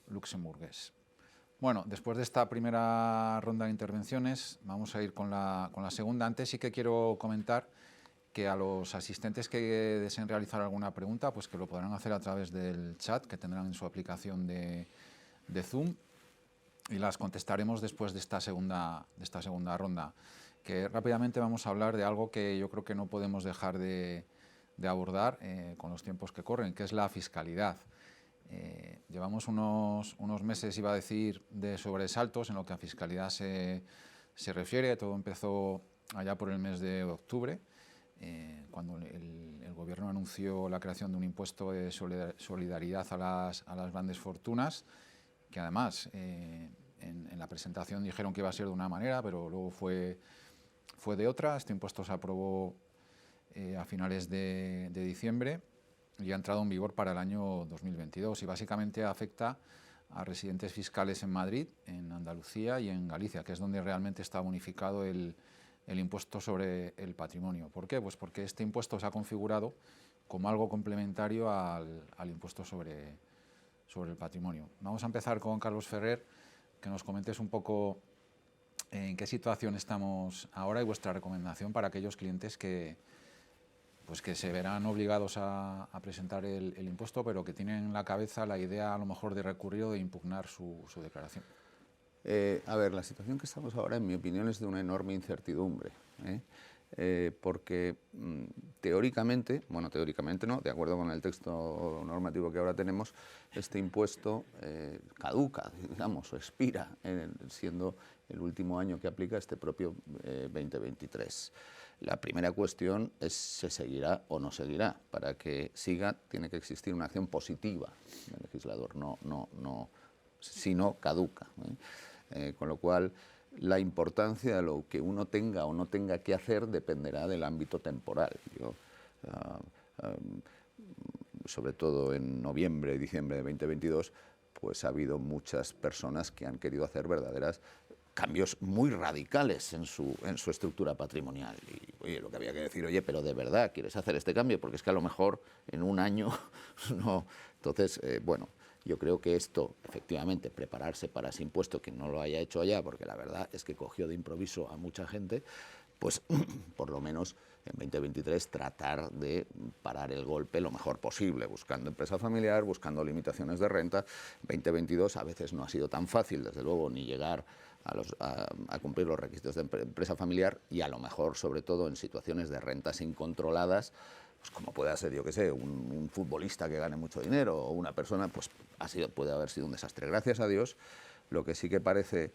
luxemburgués. Bueno, después de esta primera ronda de intervenciones, vamos a ir con la segunda. Antes sí que quiero comentar que a los asistentes que deseen realizar alguna pregunta, pues que lo podrán hacer a través del chat que tendrán en su aplicación de Zoom, y las contestaremos después de esta segunda ronda, que rápidamente vamos a hablar de algo que yo creo que no podemos dejar de abordar con los tiempos que corren, que es la fiscalidad. Llevamos unos meses, iba a decir, de sobresaltos en lo que a fiscalidad se refiere. Todo empezó allá por el mes de octubre, cuando el Gobierno anunció la creación de un impuesto de solidaridad a las grandes fortunas, que además en la presentación dijeron que iba a ser de una manera, pero luego fue de otra. Este impuesto se aprobó a finales de diciembre y ha entrado en vigor para el año 2022 y básicamente afecta a residentes fiscales en Madrid, en Andalucía y en Galicia, que es donde realmente está bonificado el impuesto sobre el patrimonio. ¿Por qué? Pues porque este impuesto se ha configurado como algo complementario al impuesto sobre el patrimonio. Vamos a empezar con Carlos Ferrer, que nos comentes un poco en qué situación estamos ahora y vuestra recomendación para aquellos clientes que se verán obligados a presentar el impuesto, pero que tienen en la cabeza la idea a lo mejor de recurrir o de impugnar su declaración. A ver, la situación que estamos ahora, en mi opinión, es de una enorme incertidumbre, porque teóricamente, bueno, teóricamente no, de acuerdo con el texto normativo que ahora tenemos, este impuesto caduca, digamos, o expira, siendo el último año que aplica este propio 2023. La primera cuestión es ¿se seguirá o no seguirá? Para que siga tiene que existir una acción positiva del legislador, si no caduca. Con lo cual, la importancia de lo que uno tenga o no tenga que hacer dependerá del ámbito temporal. Sobre todo en noviembre y diciembre de 2022, pues ha habido muchas personas que han querido hacer verdaderos cambios muy radicales en su estructura patrimonial. Y oye, lo que había que decir, oye, pero ¿de verdad quieres hacer este cambio? Porque es que a lo mejor en un año no. Entonces, bueno, yo creo que esto, efectivamente, prepararse para ese impuesto, que no lo haya hecho allá, porque la verdad es que cogió de improviso a mucha gente, pues por lo menos en 2023 tratar de parar el golpe lo mejor posible, buscando empresa familiar, buscando limitaciones de renta. 2022 a veces no ha sido tan fácil, desde luego, ni llegar a cumplir los requisitos de empresa familiar y a lo mejor, sobre todo, en situaciones de rentas incontroladas, pues como pueda ser, yo qué sé, un futbolista que gane mucho dinero o una persona, pues puede haber sido un desastre. Gracias a Dios, lo que sí que parece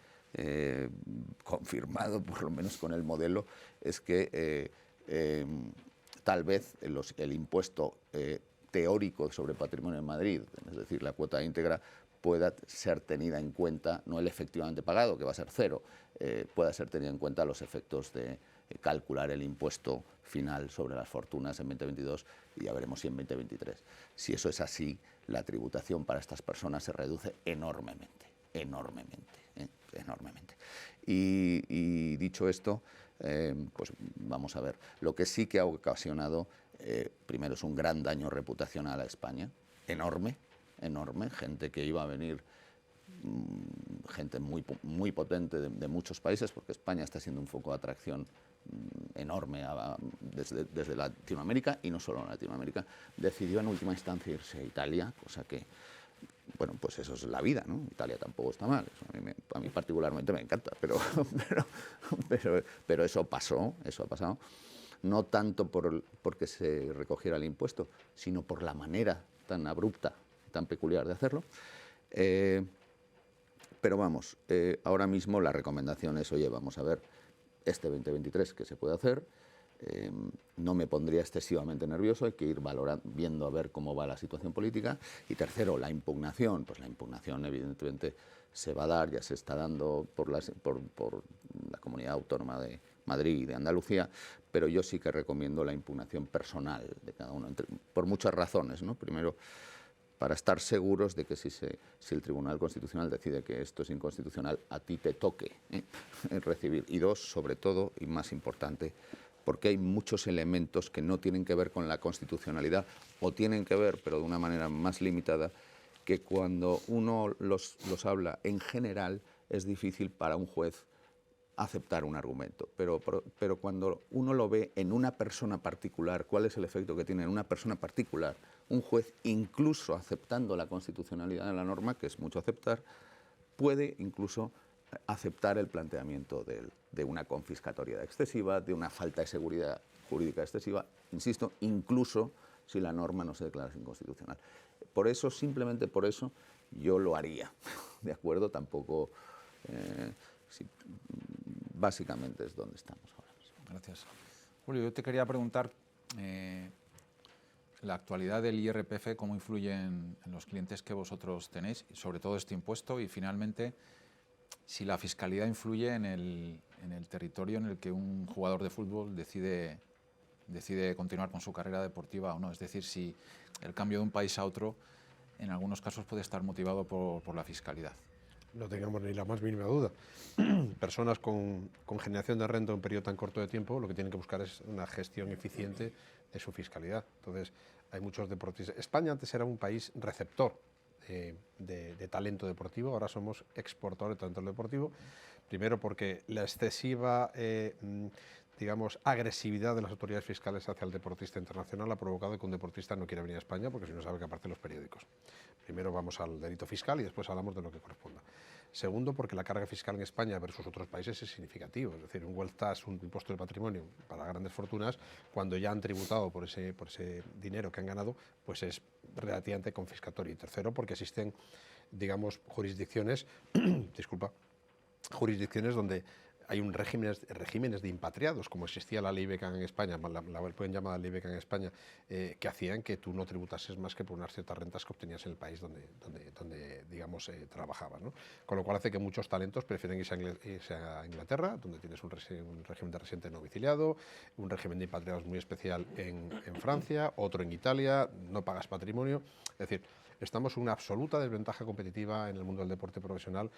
confirmado, por lo menos con el modelo, es que tal vez el impuesto teórico sobre patrimonio en Madrid, es decir, la cuota íntegra, pueda ser tenida en cuenta, no el efectivamente pagado, que va a ser cero, pueda ser tenida en cuenta los efectos de calcular el impuesto final sobre las fortunas en 2022 y ya veremos si en 2023. Si eso es así, la tributación para estas personas se reduce enormemente. Y dicho esto, pues vamos a ver. Lo que sí que ha ocasionado, primero, es un gran daño reputacional a España, enorme, gente que iba a venir, gente muy potente de muchos países, porque España está siendo un foco de atracción enorme desde Latinoamérica, y no solo en Latinoamérica. Decidió en última instancia irse a Italia, cosa que, bueno, pues eso es la vida, ¿no? Italia tampoco está mal, eso a mí particularmente me encanta, pero eso pasó, eso ha pasado, no tanto porque se recogiera el impuesto, sino por la manera tan abrupta, tan peculiar de hacerlo. Pero vamos, ahora mismo la recomendación es, oye, vamos a ver este 2023 qué se puede hacer. No me pondría excesivamente nervioso, hay que ir viendo a ver cómo va la situación política. Y tercero, la impugnación. Pues la impugnación evidentemente se va a dar, ya se está dando por la Comunidad Autónoma de Madrid y de Andalucía, pero yo sí que recomiendo la impugnación personal de cada uno, por muchas razones, ¿no? Primero, para estar seguros de que si el Tribunal Constitucional decide que esto es inconstitucional, a ti te toque recibir. Y dos, sobre todo, y más importante, porque hay muchos elementos que no tienen que ver con la constitucionalidad, o tienen que ver, pero de una manera más limitada, que cuando uno los habla en general es difícil para un juez aceptar un argumento, pero cuando uno lo ve en una persona particular, cuál es el efecto que tiene en una persona particular, un juez, incluso aceptando la constitucionalidad de la norma, que es mucho aceptar, puede incluso aceptar el planteamiento de una confiscatoria excesiva, de una falta de seguridad jurídica excesiva, insisto, incluso si la norma no se declara inconstitucional. Por eso, simplemente por eso, yo lo haría, ¿de acuerdo? Tampoco... básicamente es donde estamos ahora mismo. Gracias. Julio, yo te quería preguntar, la actualidad del IRPF, ¿cómo influye en los clientes que vosotros tenéis, sobre todo este impuesto? Y finalmente, si la fiscalidad influye en el territorio en el que un jugador de fútbol decide continuar con su carrera deportiva o no. Es decir, si el cambio de un país a otro, en algunos casos puede estar motivado por la fiscalidad. No tengamos ni la más mínima duda. Personas con generación de renta en un periodo tan corto de tiempo, lo que tienen que buscar es una gestión eficiente de su fiscalidad. Entonces, hay muchos deportistas. España antes era un país receptor de talento deportivo, ahora somos exportadores de talento deportivo. Primero porque la excesiva digamos, agresividad de las autoridades fiscales hacia el deportista internacional ha provocado que un deportista no quiera venir a España porque si no sabe que aparecen los periódicos. Primero vamos al delito fiscal y después hablamos de lo que corresponda. Segundo, porque la carga fiscal en España versus otros países es significativo. Es decir, un wealth tax, un impuesto de patrimonio para grandes fortunas, cuando ya han tributado por ese dinero que han ganado, pues es relativamente confiscatorio. Y tercero, porque existen, digamos, jurisdicciones, jurisdicciones donde hay regímenes de impatriados, como existía la ley Beckham en España, la pueden llamar la ley Beckham en España, que hacían que tú no tributases más que por unas ciertas rentas que obtenías en el país donde digamos, trabajabas, ¿no? Con lo cual hace que muchos talentos prefieren irse a Inglaterra, donde tienes un régimen de residente no domiciliado, un régimen de impatriados muy especial en Francia, otro en Italia, no pagas patrimonio, es decir, estamos en una absoluta desventaja competitiva en el mundo del deporte profesional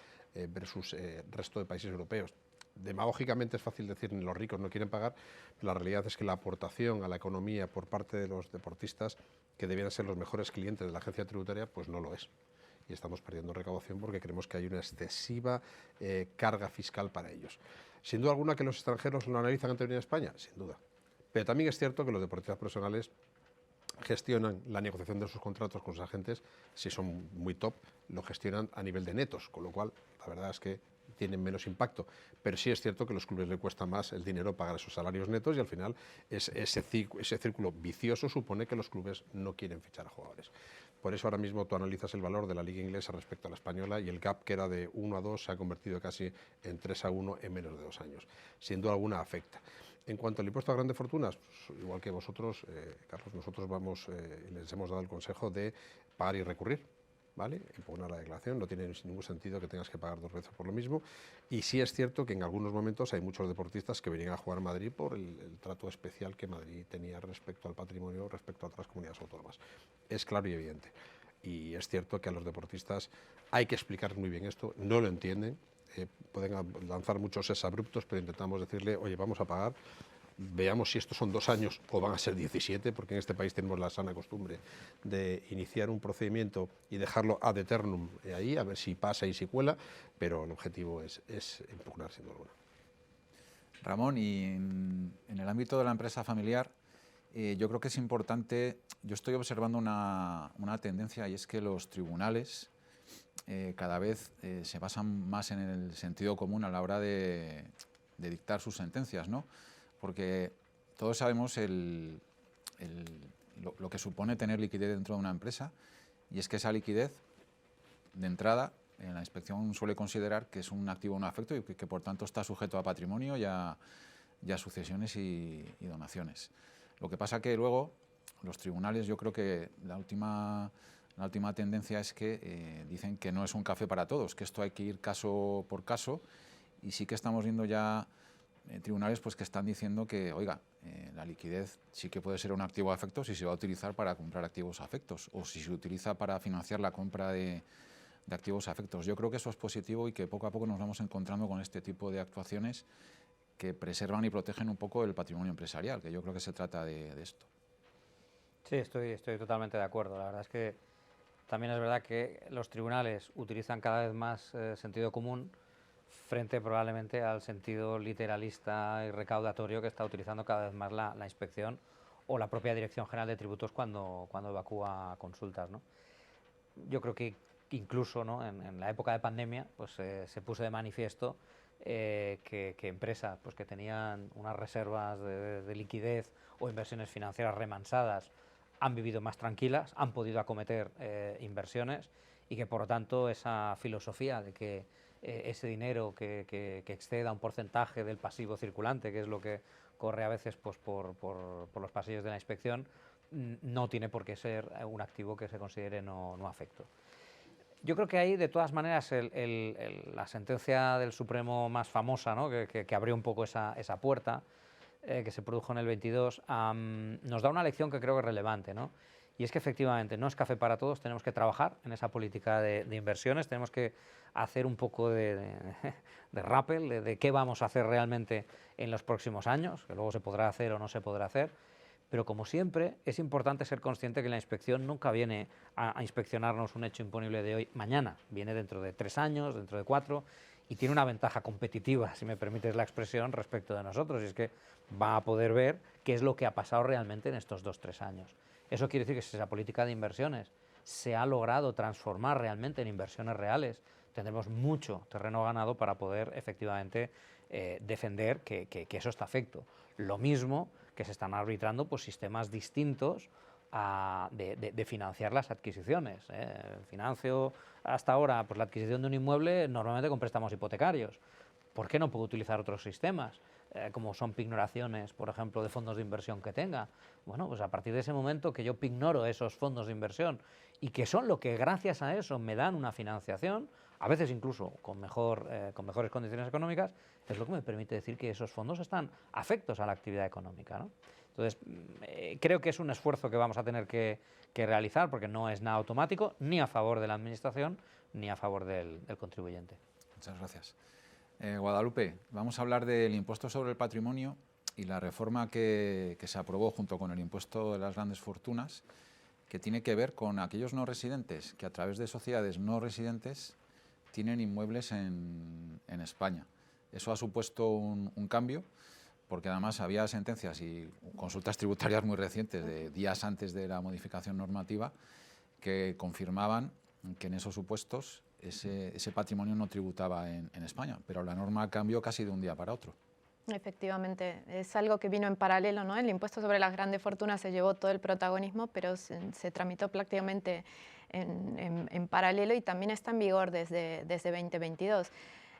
versus el resto de países europeos. Demagógicamente es fácil decir que los ricos no quieren pagar, pero la realidad es que la aportación a la economía por parte de los deportistas, que debían ser los mejores clientes de la agencia tributaria, pues no lo es. Y estamos perdiendo recaudación porque creemos que hay una excesiva carga fiscal para ellos. Sin duda alguna que los extranjeros lo analizan antes de venir a España, sin duda. Pero también es cierto que los deportistas profesionales gestionan la negociación de sus contratos con sus agentes, si son muy top, lo gestionan a nivel de netos, con lo cual la verdad es que tienen menos impacto, pero sí es cierto que a los clubes les cuesta más el dinero pagar esos salarios netos y al final ese círculo vicioso supone que los clubes no quieren fichar a jugadores. Por eso ahora mismo tú analizas el valor de la liga inglesa respecto a la española y el gap que era de 1 a 2 se ha convertido casi en 3 a 1 en menos de 2 años. Sin duda alguna afecta. En cuanto al impuesto a grandes fortunas, pues, igual que vosotros, Carlos, nosotros les hemos dado el consejo de pagar y recurrir, ¿vale? Impugnar la declaración, no tiene ningún sentido que tengas que pagar 2 veces por lo mismo. Y sí es cierto que en algunos momentos hay muchos deportistas que venían a jugar a Madrid por el trato especial que Madrid tenía respecto al patrimonio, respecto a otras comunidades autónomas. Es claro y evidente. Y es cierto que a los deportistas hay que explicar muy bien esto, no lo entienden. Pueden lanzar muchos exabruptos, pero intentamos decirle, oye, vamos a pagar, veamos si estos son 2 años o van a ser 17, porque en este país tenemos la sana costumbre de iniciar un procedimiento y dejarlo ad eternum ahí, a ver si pasa y si cuela, pero el objetivo es impugnar sin duda alguna. Ramón, y en el ámbito de la empresa familiar, yo creo que es importante, yo estoy observando una tendencia y es que los tribunales cada vez se basan más en el sentido común a la hora de dictar sus sentencias, ¿no? Porque todos sabemos lo que supone tener liquidez dentro de una empresa y es que esa liquidez, de entrada, la inspección suele considerar que es un activo o un afecto y que por tanto está sujeto a patrimonio y a sucesiones y donaciones. Lo que pasa que luego los tribunales, yo creo que la última tendencia es que dicen que no es un café para todos, que esto hay que ir caso por caso y sí que estamos viendo ya tribunales pues, que están diciendo que, oiga, la liquidez sí que puede ser un activo a efectos si se va a utilizar para comprar activos a efectos o si se utiliza para financiar la compra de activos a efectos. Yo creo que eso es positivo y que poco a poco nos vamos encontrando con este tipo de actuaciones que preservan y protegen un poco el patrimonio empresarial, que yo creo que se trata de esto. Sí, estoy totalmente de acuerdo. La verdad es que también es verdad que los tribunales utilizan cada vez más sentido común frente probablemente al sentido literalista y recaudatorio que está utilizando cada vez más la inspección o la propia Dirección General de Tributos cuando evacúa consultas, ¿no? Yo creo que incluso, ¿no?, en la época de pandemia pues, se puso de manifiesto que empresas pues, que tenían unas reservas de liquidez o inversiones financieras remansadas han vivido más tranquilas, han podido acometer inversiones y que por lo tanto esa filosofía de que ese dinero que exceda un porcentaje del pasivo circulante, que es lo que corre a veces pues, por los pasillos de la inspección, no tiene por qué ser un activo que se considere no afecto. Yo creo que ahí, de todas maneras, la sentencia del Supremo más famosa, ¿no? que abrió un poco esa puerta, que se produjo en el 22, nos da una lección que creo que es relevante, ¿no? Y es que efectivamente no es café para todos, tenemos que trabajar en esa política de inversiones, tenemos que hacer un poco de rappel de qué vamos a hacer realmente en los próximos años, que luego se podrá hacer o no se podrá hacer. Pero como siempre, es importante ser consciente que la inspección nunca viene a inspeccionarnos un hecho imponible de hoy, mañana. Viene dentro de 3 años, dentro de 4, y tiene una ventaja competitiva, si me permites la expresión, respecto de nosotros. Y es que va a poder ver qué es lo que ha pasado realmente en estos 2-3 años. Eso quiere decir que si esa política de inversiones se ha logrado transformar realmente en inversiones reales, tendremos mucho terreno ganado para poder efectivamente defender que eso está afecto. Lo mismo que se están arbitrando pues, sistemas distintos de financiar las adquisiciones. Financio hasta ahora pues, la adquisición de un inmueble normalmente con préstamos hipotecarios. ¿Por qué no puedo utilizar otros sistemas, como son pignoraciones, por ejemplo, de fondos de inversión que tenga? Bueno, pues a partir de ese momento que yo pignoro esos fondos de inversión y que son lo que gracias a eso me dan una financiación, a veces incluso con mejores condiciones económicas, es lo que me permite decir que esos fondos están afectos a la actividad económica, ¿no? Entonces, creo que es un esfuerzo que vamos a tener que realizar porque no es nada automático, ni a favor de la Administración, ni a favor del contribuyente. Muchas gracias. Guadalupe, vamos a hablar del impuesto sobre el patrimonio y la reforma que se aprobó junto con el impuesto de las grandes fortunas, que tiene que ver con aquellos no residentes que a través de sociedades no residentes tienen inmuebles en España. Eso ha supuesto un cambio, porque además había sentencias y consultas tributarias muy recientes, de días antes de la modificación normativa, que confirmaban que en esos supuestos ese patrimonio no tributaba en España, pero la norma cambió casi de un día para otro. Efectivamente, es algo que vino en paralelo, ¿no? El impuesto sobre las grandes fortunas se llevó todo el protagonismo, pero se tramitó prácticamente en paralelo y también está en vigor desde 2022.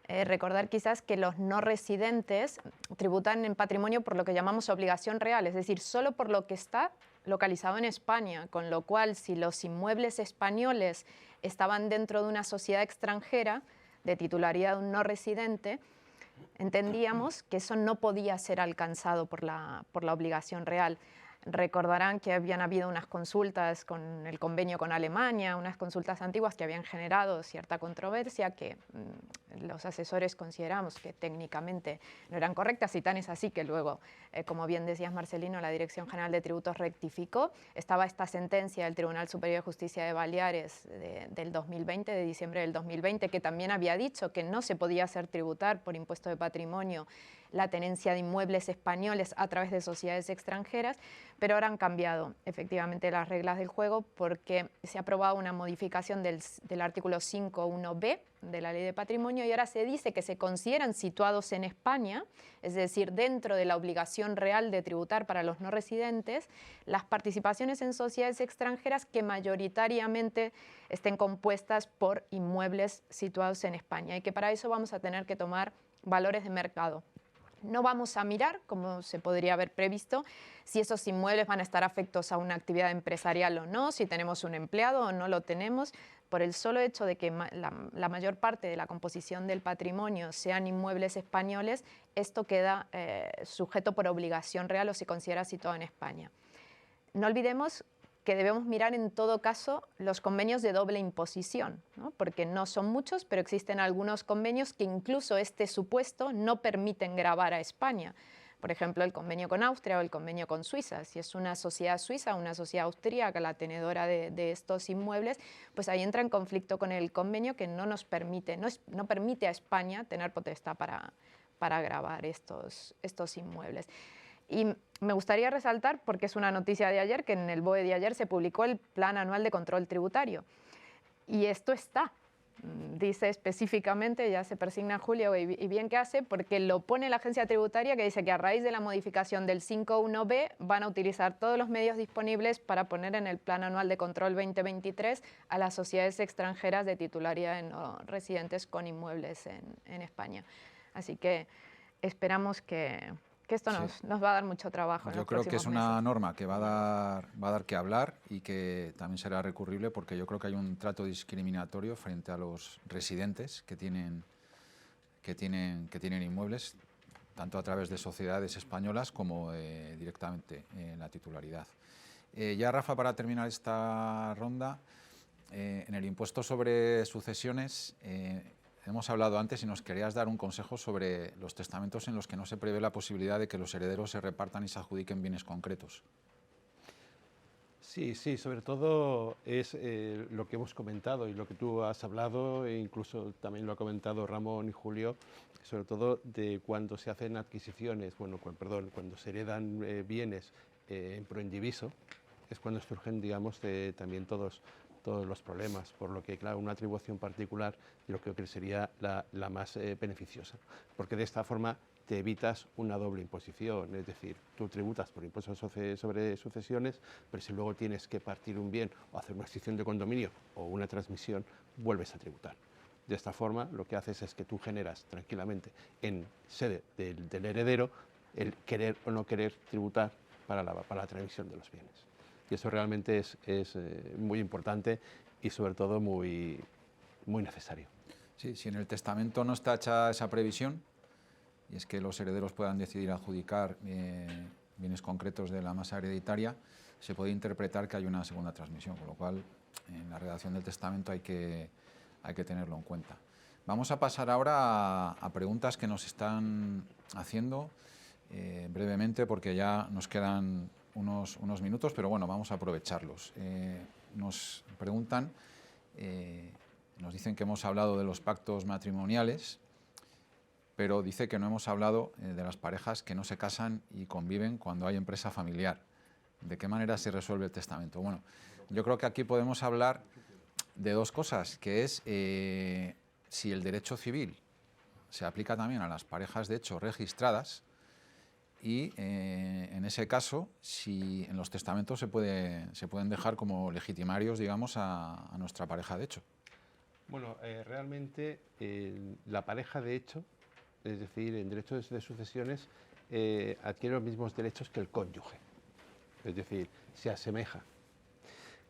Recordar quizás que los no residentes tributan en patrimonio por lo que llamamos obligación real, es decir, solo por lo que está localizado en España, con lo cual si los inmuebles españoles estaban dentro de una sociedad extranjera de titularidad de un no residente, entendíamos que eso no podía ser alcanzado por la obligación real. Recordarán que habían habido unas consultas con el convenio con Alemania, unas consultas antiguas que habían generado cierta controversia que los asesores consideramos que técnicamente no eran correctas, y tan es así que luego, como bien decías Marcelino, la Dirección General de Tributos rectificó. Estaba esta sentencia del Tribunal Superior de Justicia de Baleares del 2020, de diciembre del 2020, que también había dicho que no se podía hacer tributar por impuesto de patrimonio la tenencia de inmuebles españoles a través de sociedades extranjeras, pero ahora han cambiado efectivamente las reglas del juego porque se ha aprobado una modificación del artículo 5.1b de la Ley de Patrimonio y ahora se dice que se consideran situados en España, es decir, dentro de la obligación real de tributar para los no residentes, las participaciones en sociedades extranjeras que mayoritariamente estén compuestas por inmuebles situados en España y que para eso vamos a tener que tomar valores de mercado. No vamos a mirar, como se podría haber previsto, si esos inmuebles van a estar afectos a una actividad empresarial o no, si tenemos un empleado o no lo tenemos, por el solo hecho de que la mayor parte de la composición del patrimonio sean inmuebles españoles, esto queda sujeto por obligación real o se considera situado en España. No olvidemos que debemos mirar en todo caso los convenios de doble imposición, ¿no? Porque no son muchos, pero existen algunos convenios que incluso este supuesto no permiten gravar a España. Por ejemplo, el convenio con Austria o el convenio con Suiza. Si es una sociedad suiza o una sociedad austríaca la tenedora de estos inmuebles, pues ahí entra en conflicto con el convenio que no nos permite, no permite a España tener potestad para gravar estos inmuebles. Y me gustaría resaltar, porque es una noticia de ayer, que en el BOE de ayer se publicó el Plan Anual de Control Tributario. Y esto está, dice específicamente, ya se persigna en julio y bien que hace, porque lo pone la agencia tributaria que dice que a raíz de la modificación del 5.1b van a utilizar todos los medios disponibles para poner en el Plan Anual de Control 2023 a las sociedades extranjeras de titularidad de no residentes con inmuebles en España. Así que esperamos que que esto nos va a dar mucho trabajo. Yo creo que es una norma que va a dar que hablar y que también será recurrible, porque yo creo que hay un trato discriminatorio frente a los residentes que tienen inmuebles, tanto a través de sociedades españolas como directamente en la titularidad. Ya, Rafa, para terminar esta ronda, en el impuesto sobre sucesiones hemos hablado antes y nos querías dar un consejo sobre los testamentos en los que no se prevé la posibilidad de que los herederos se repartan y se adjudiquen bienes concretos. Sí, sobre todo es lo que hemos comentado y lo que tú has hablado, e incluso también lo ha comentado Ramón y Julio, sobre todo de cuando se hacen adquisiciones, cuando se heredan bienes en proindiviso, es cuando surgen, digamos, también todos los problemas, por lo que, claro, una atribución particular yo creo que sería la más beneficiosa, porque de esta forma te evitas una doble imposición, es decir, tú tributas por impuestos sobre sucesiones, pero si luego tienes que partir un bien o hacer una extinción de condominio o una transmisión, vuelves a tributar. De esta forma, lo que haces es que tú generas tranquilamente en sede del heredero el querer o no querer tributar para la transmisión de los bienes. Y eso realmente es muy importante y sobre todo muy necesario. Sí, si en el testamento no está hecha esa previsión, y es que los herederos puedan decidir adjudicar bienes concretos de la masa hereditaria, se puede interpretar que hay una segunda transmisión, con lo cual en la redacción del testamento hay que tenerlo en cuenta. Vamos a pasar ahora a preguntas que nos están haciendo brevemente, porque ya nos quedan unos minutos, pero bueno, vamos a aprovecharlos. Nos preguntan, nos dicen que hemos hablado de los pactos matrimoniales, pero dice que no hemos hablado de las parejas que no se casan y conviven cuando hay empresa familiar. ¿De qué manera se resuelve el testamento? Bueno, yo creo que aquí podemos hablar de dos cosas, que es si el derecho civil se aplica también a las parejas de hecho registradas, y en ese caso, si en los testamentos se pueden dejar como legitimarios, digamos, a nuestra pareja de hecho. Bueno, realmente la pareja de hecho, es decir, en derechos de sucesiones, adquiere los mismos derechos que el cónyuge, es decir, se asemeja.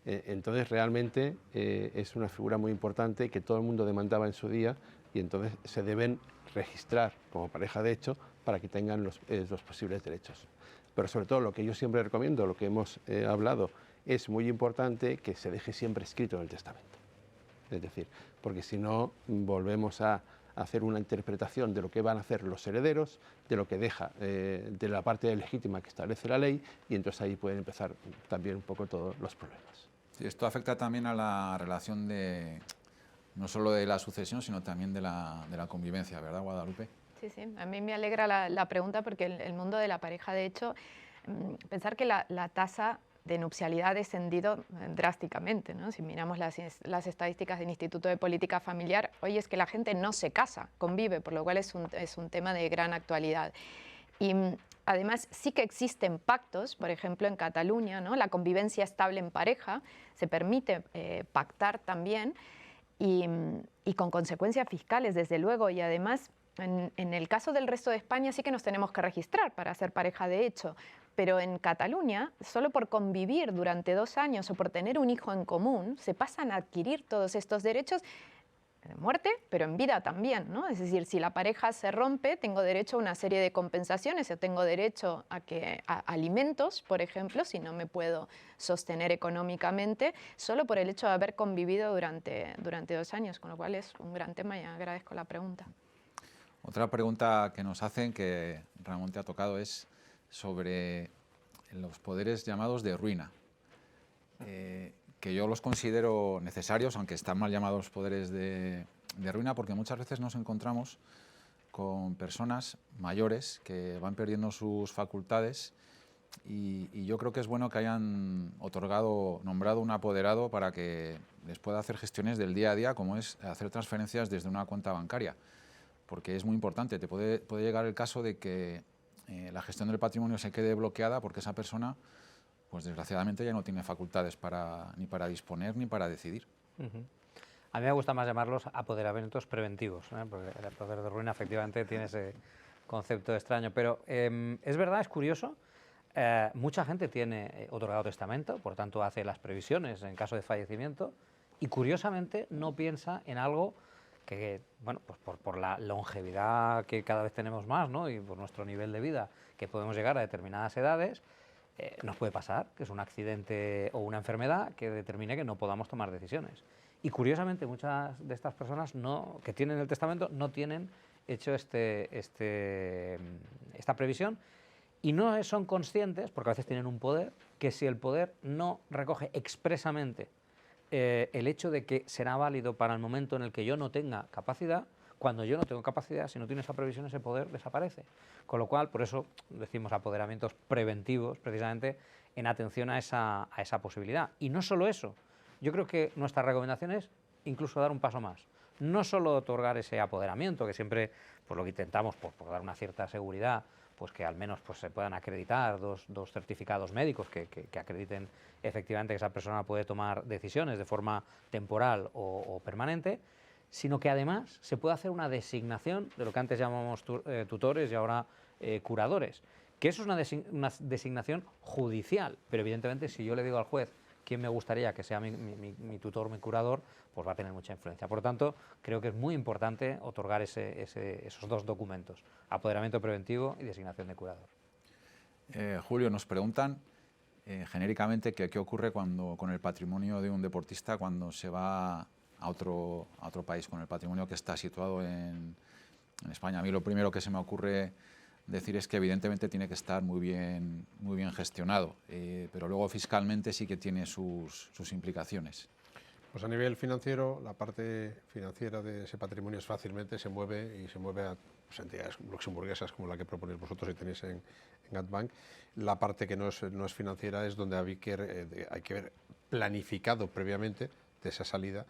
Entonces, realmente es una figura muy importante que todo el mundo demandaba en su día, y entonces se deben registrar como pareja de hecho para que tengan los posibles derechos. Pero sobre todo lo que yo siempre recomiendo, lo que hemos hablado, es muy importante que se deje siempre escrito en el testamento. Es decir, porque si no volvemos a hacer una interpretación de lo que van a hacer los herederos, de lo que deja, de la parte legítima que establece la ley, y entonces ahí pueden empezar también un poco todos los problemas. Sí, esto afecta también a la relación no solo de la sucesión, sino también de la convivencia, ¿verdad, Guadalupe? Sí, a mí me alegra la pregunta, porque el mundo de la pareja, de hecho, pensar que la tasa de nupcialidad ha descendido drásticamente, ¿no? Si miramos las estadísticas del Instituto de Política Familiar, hoy es que la gente no se casa, convive, por lo cual es un tema de gran actualidad. Y además sí que existen pactos, por ejemplo en Cataluña, ¿no? La convivencia estable en pareja, se permite pactar también, y con consecuencias fiscales, desde luego, y además en el caso del resto de España sí que nos tenemos que registrar para ser pareja de hecho, pero en Cataluña, solo por convivir durante 2 años o por tener un hijo en común, se pasan a adquirir todos estos derechos de muerte, pero en vida también, ¿no? Es decir, si la pareja se rompe, tengo derecho a una serie de compensaciones, o tengo derecho a alimentos, por ejemplo, si no me puedo sostener económicamente, solo por el hecho de haber convivido durante 2 años, con lo cual es un gran tema y agradezco la pregunta. Otra pregunta que nos hacen, que Ramón te ha tocado, es sobre los poderes llamados de ruina, que yo los considero necesarios, aunque están mal llamados poderes de ruina, porque muchas veces nos encontramos con personas mayores que van perdiendo sus facultades, y yo creo que es bueno que hayan nombrado un apoderado para que les pueda hacer gestiones del día a día, como es hacer transferencias desde una cuenta bancaria, porque es muy importante. Te puede llegar el caso de que la gestión del patrimonio se quede bloqueada porque esa persona, pues desgraciadamente, ya no tiene facultades ni para disponer ni para decidir. A mí me gusta más llamarlos apoderamientos preventivos, ¿eh? Porque el poder de ruina efectivamente tiene concepto extraño, pero es verdad, es curioso. Mucha gente tiene otorgado testamento, por tanto hace las previsiones en caso de fallecimiento y curiosamente no piensa en algo que, bueno, pues por la longevidad que cada vez tenemos más, ¿no? Y por nuestro nivel de vida, que podemos llegar a determinadas edades, nos puede pasar, que es un accidente o una enfermedad que determine que no podamos tomar decisiones. Y curiosamente muchas de estas personas que tienen el testamento no tienen hecho esta previsión y no son conscientes, porque a veces tienen un poder, que si el poder no recoge expresamente el hecho de que será válido para el momento en el que yo no tenga capacidad, cuando yo no tengo capacidad, si no tiene esa previsión, ese poder desaparece. Con lo cual, por eso decimos apoderamientos preventivos, precisamente en atención a esa posibilidad. Y no solo eso, yo creo que nuestra recomendación es incluso dar un paso más. No solo otorgar ese apoderamiento, que siempre pues, lo que intentamos por dar una cierta seguridad, pues que al menos pues, se puedan acreditar dos certificados médicos que acrediten efectivamente que esa persona puede tomar decisiones de forma temporal o permanente, sino que además se puede hacer una designación de lo que antes llamamos tutores y ahora curadores, que eso es una designación judicial, pero evidentemente si yo le digo al juez quién me gustaría que sea mi tutor, mi curador, pues va a tener mucha influencia. Por lo tanto, creo que es muy importante otorgar esos dos documentos, apoderamiento preventivo y designación de curador. Julio, nos preguntan genéricamente qué ocurre con el patrimonio de un deportista cuando se va a otro país, con el patrimonio que está situado en España. A mí lo primero que se me ocurre decir es que evidentemente tiene que estar muy bien gestionado, pero luego fiscalmente sí que tiene sus implicaciones. Pues a nivel financiero, la parte financiera de ese patrimonio fácilmente se mueve a pues, entidades luxemburguesas como la que proponéis vosotros y tenéis en Adbank. La parte que no es financiera es donde hay que ver planificado previamente de esa salida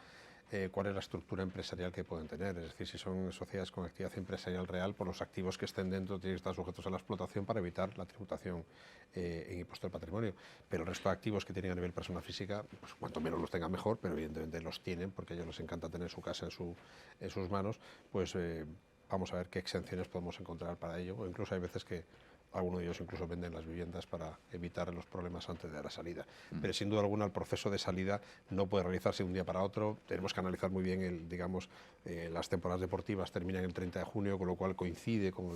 cuál es la estructura empresarial que pueden tener. Es decir, si son sociedades con actividad empresarial real, por los activos que estén dentro tienen que estar sujetos a la explotación para evitar la tributación en impuesto al patrimonio. Pero el resto de activos que tienen a nivel persona física, pues cuanto menos los tengan mejor, pero evidentemente los tienen porque a ellos les encanta tener su casa en sus manos, pues vamos a ver qué exenciones podemos encontrar para ello. O incluso hay veces que algunos de ellos incluso venden las viviendas para evitar los problemas antes de la salida. Pero sin duda alguna el proceso de salida no puede realizarse de un día para otro. Tenemos que analizar muy bien, las temporadas deportivas terminan el 30 de junio, con lo cual coincide con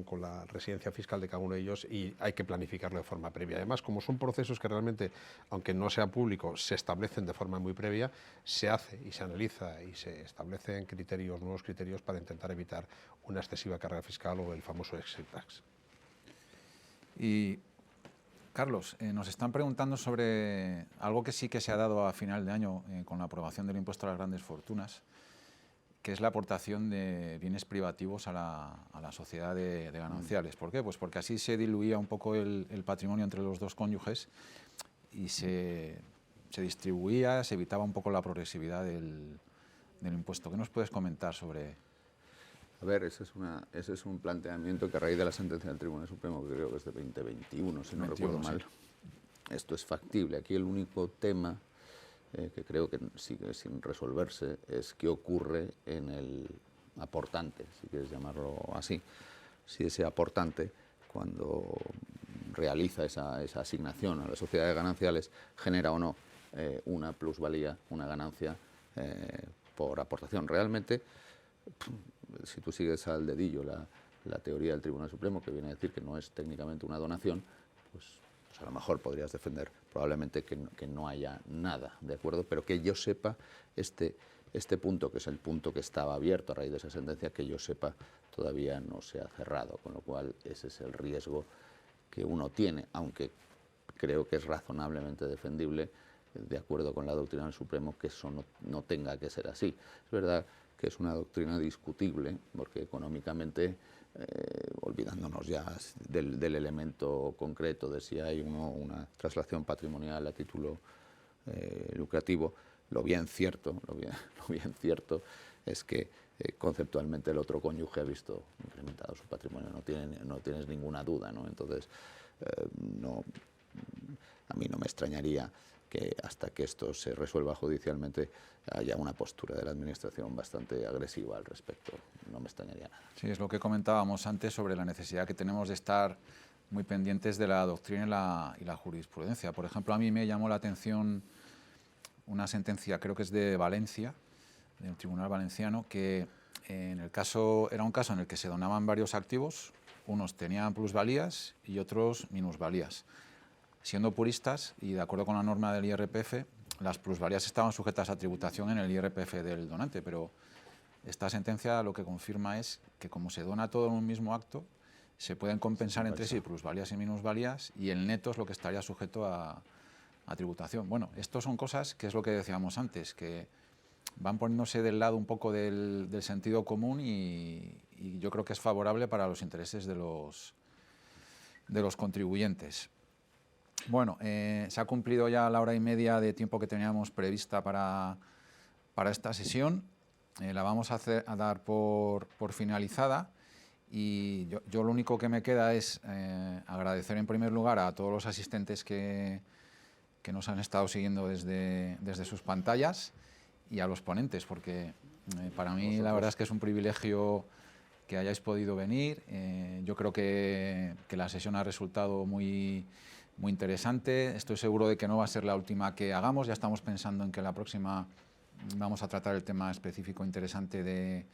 con la residencia fiscal de cada uno de ellos y hay que planificarlo de forma previa. Además, como son procesos que realmente, aunque no sea público, se establecen de forma muy previa, se hace y se analiza y se establecen nuevos criterios para intentar evitar una excesiva carga fiscal o el famoso exit tax. Y Carlos, nos están preguntando sobre algo que sí que se ha dado a final de año con la aprobación del impuesto a las grandes fortunas, que es la aportación de bienes privativos a la sociedad de gananciales. ¿Por qué? Pues porque así se diluía un poco el patrimonio entre los dos cónyuges y se distribuía, se evitaba un poco la progresividad del impuesto. ¿Qué nos puedes comentar sobre...? A ver, ese es un planteamiento que a raíz de la sentencia del Tribunal Supremo, que creo que es de 2021, si no recuerdo mal, esto es factible. Aquí el único tema que creo que sigue sin resolverse es qué ocurre en el aportante, si quieres llamarlo así. Si ese aportante, cuando realiza esa asignación a la sociedad de gananciales, genera o no una plusvalía, una ganancia por aportación. Realmente, si tú sigues al dedillo la teoría del Tribunal Supremo, que viene a decir que no es técnicamente una donación, pues a lo mejor podrías defender probablemente que no haya nada, ¿de acuerdo? Pero que yo sepa, este punto, que es el punto que estaba abierto a raíz de esa sentencia, que yo sepa, todavía no se ha cerrado, con lo cual ese es el riesgo que uno tiene, aunque creo que es razonablemente defendible, de acuerdo con la doctrina del Supremo, que eso no tenga que ser así. Es verdad que es una doctrina discutible, porque económicamente, olvidándonos ya del elemento concreto de si hay una traslación patrimonial a título lucrativo, lo bien cierto es que conceptualmente el otro cónyuge ha visto incrementado su patrimonio, no tienes ninguna duda, ¿no? Entonces, a mí no me extrañaría que hasta que esto se resuelva judicialmente haya una postura de la Administración bastante agresiva al respecto. No me extrañaría nada. Sí, es lo que comentábamos antes sobre la necesidad que tenemos de estar muy pendientes de la doctrina y la jurisprudencia. Por ejemplo, a mí me llamó la atención una sentencia, creo que es de Valencia, del Tribunal Valenciano, que era un caso en el que se donaban varios activos, unos tenían plusvalías y otros minusvalías. Siendo puristas y de acuerdo con la norma del IRPF, las plusvalías estaban sujetas a tributación en el IRPF del donante, pero esta sentencia lo que confirma es que como se dona todo en un mismo acto, se pueden compensar entre sí plusvalías y minusvalías y el neto es lo que estaría sujeto a tributación. Bueno, esto son cosas que es lo que decíamos antes, que van poniéndose del lado un poco del sentido común y yo creo que es favorable para los intereses de los contribuyentes. Bueno, se ha cumplido ya la hora y media de tiempo que teníamos prevista para esta sesión. La vamos a dar por finalizada y yo lo único que me queda es agradecer en primer lugar a todos los asistentes que nos han estado siguiendo desde sus pantallas y a los ponentes, porque para mí la verdad es que es un privilegio que hayáis podido venir. Yo creo que la sesión ha resultado muy interesante. Estoy seguro de que no va a ser la última que hagamos. Ya estamos pensando en que la próxima vamos a tratar el tema específico interesante de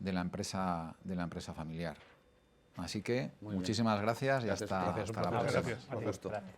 la empresa familiar. Así que muchísimas gracias y hasta la próxima. Gracias. Gracias.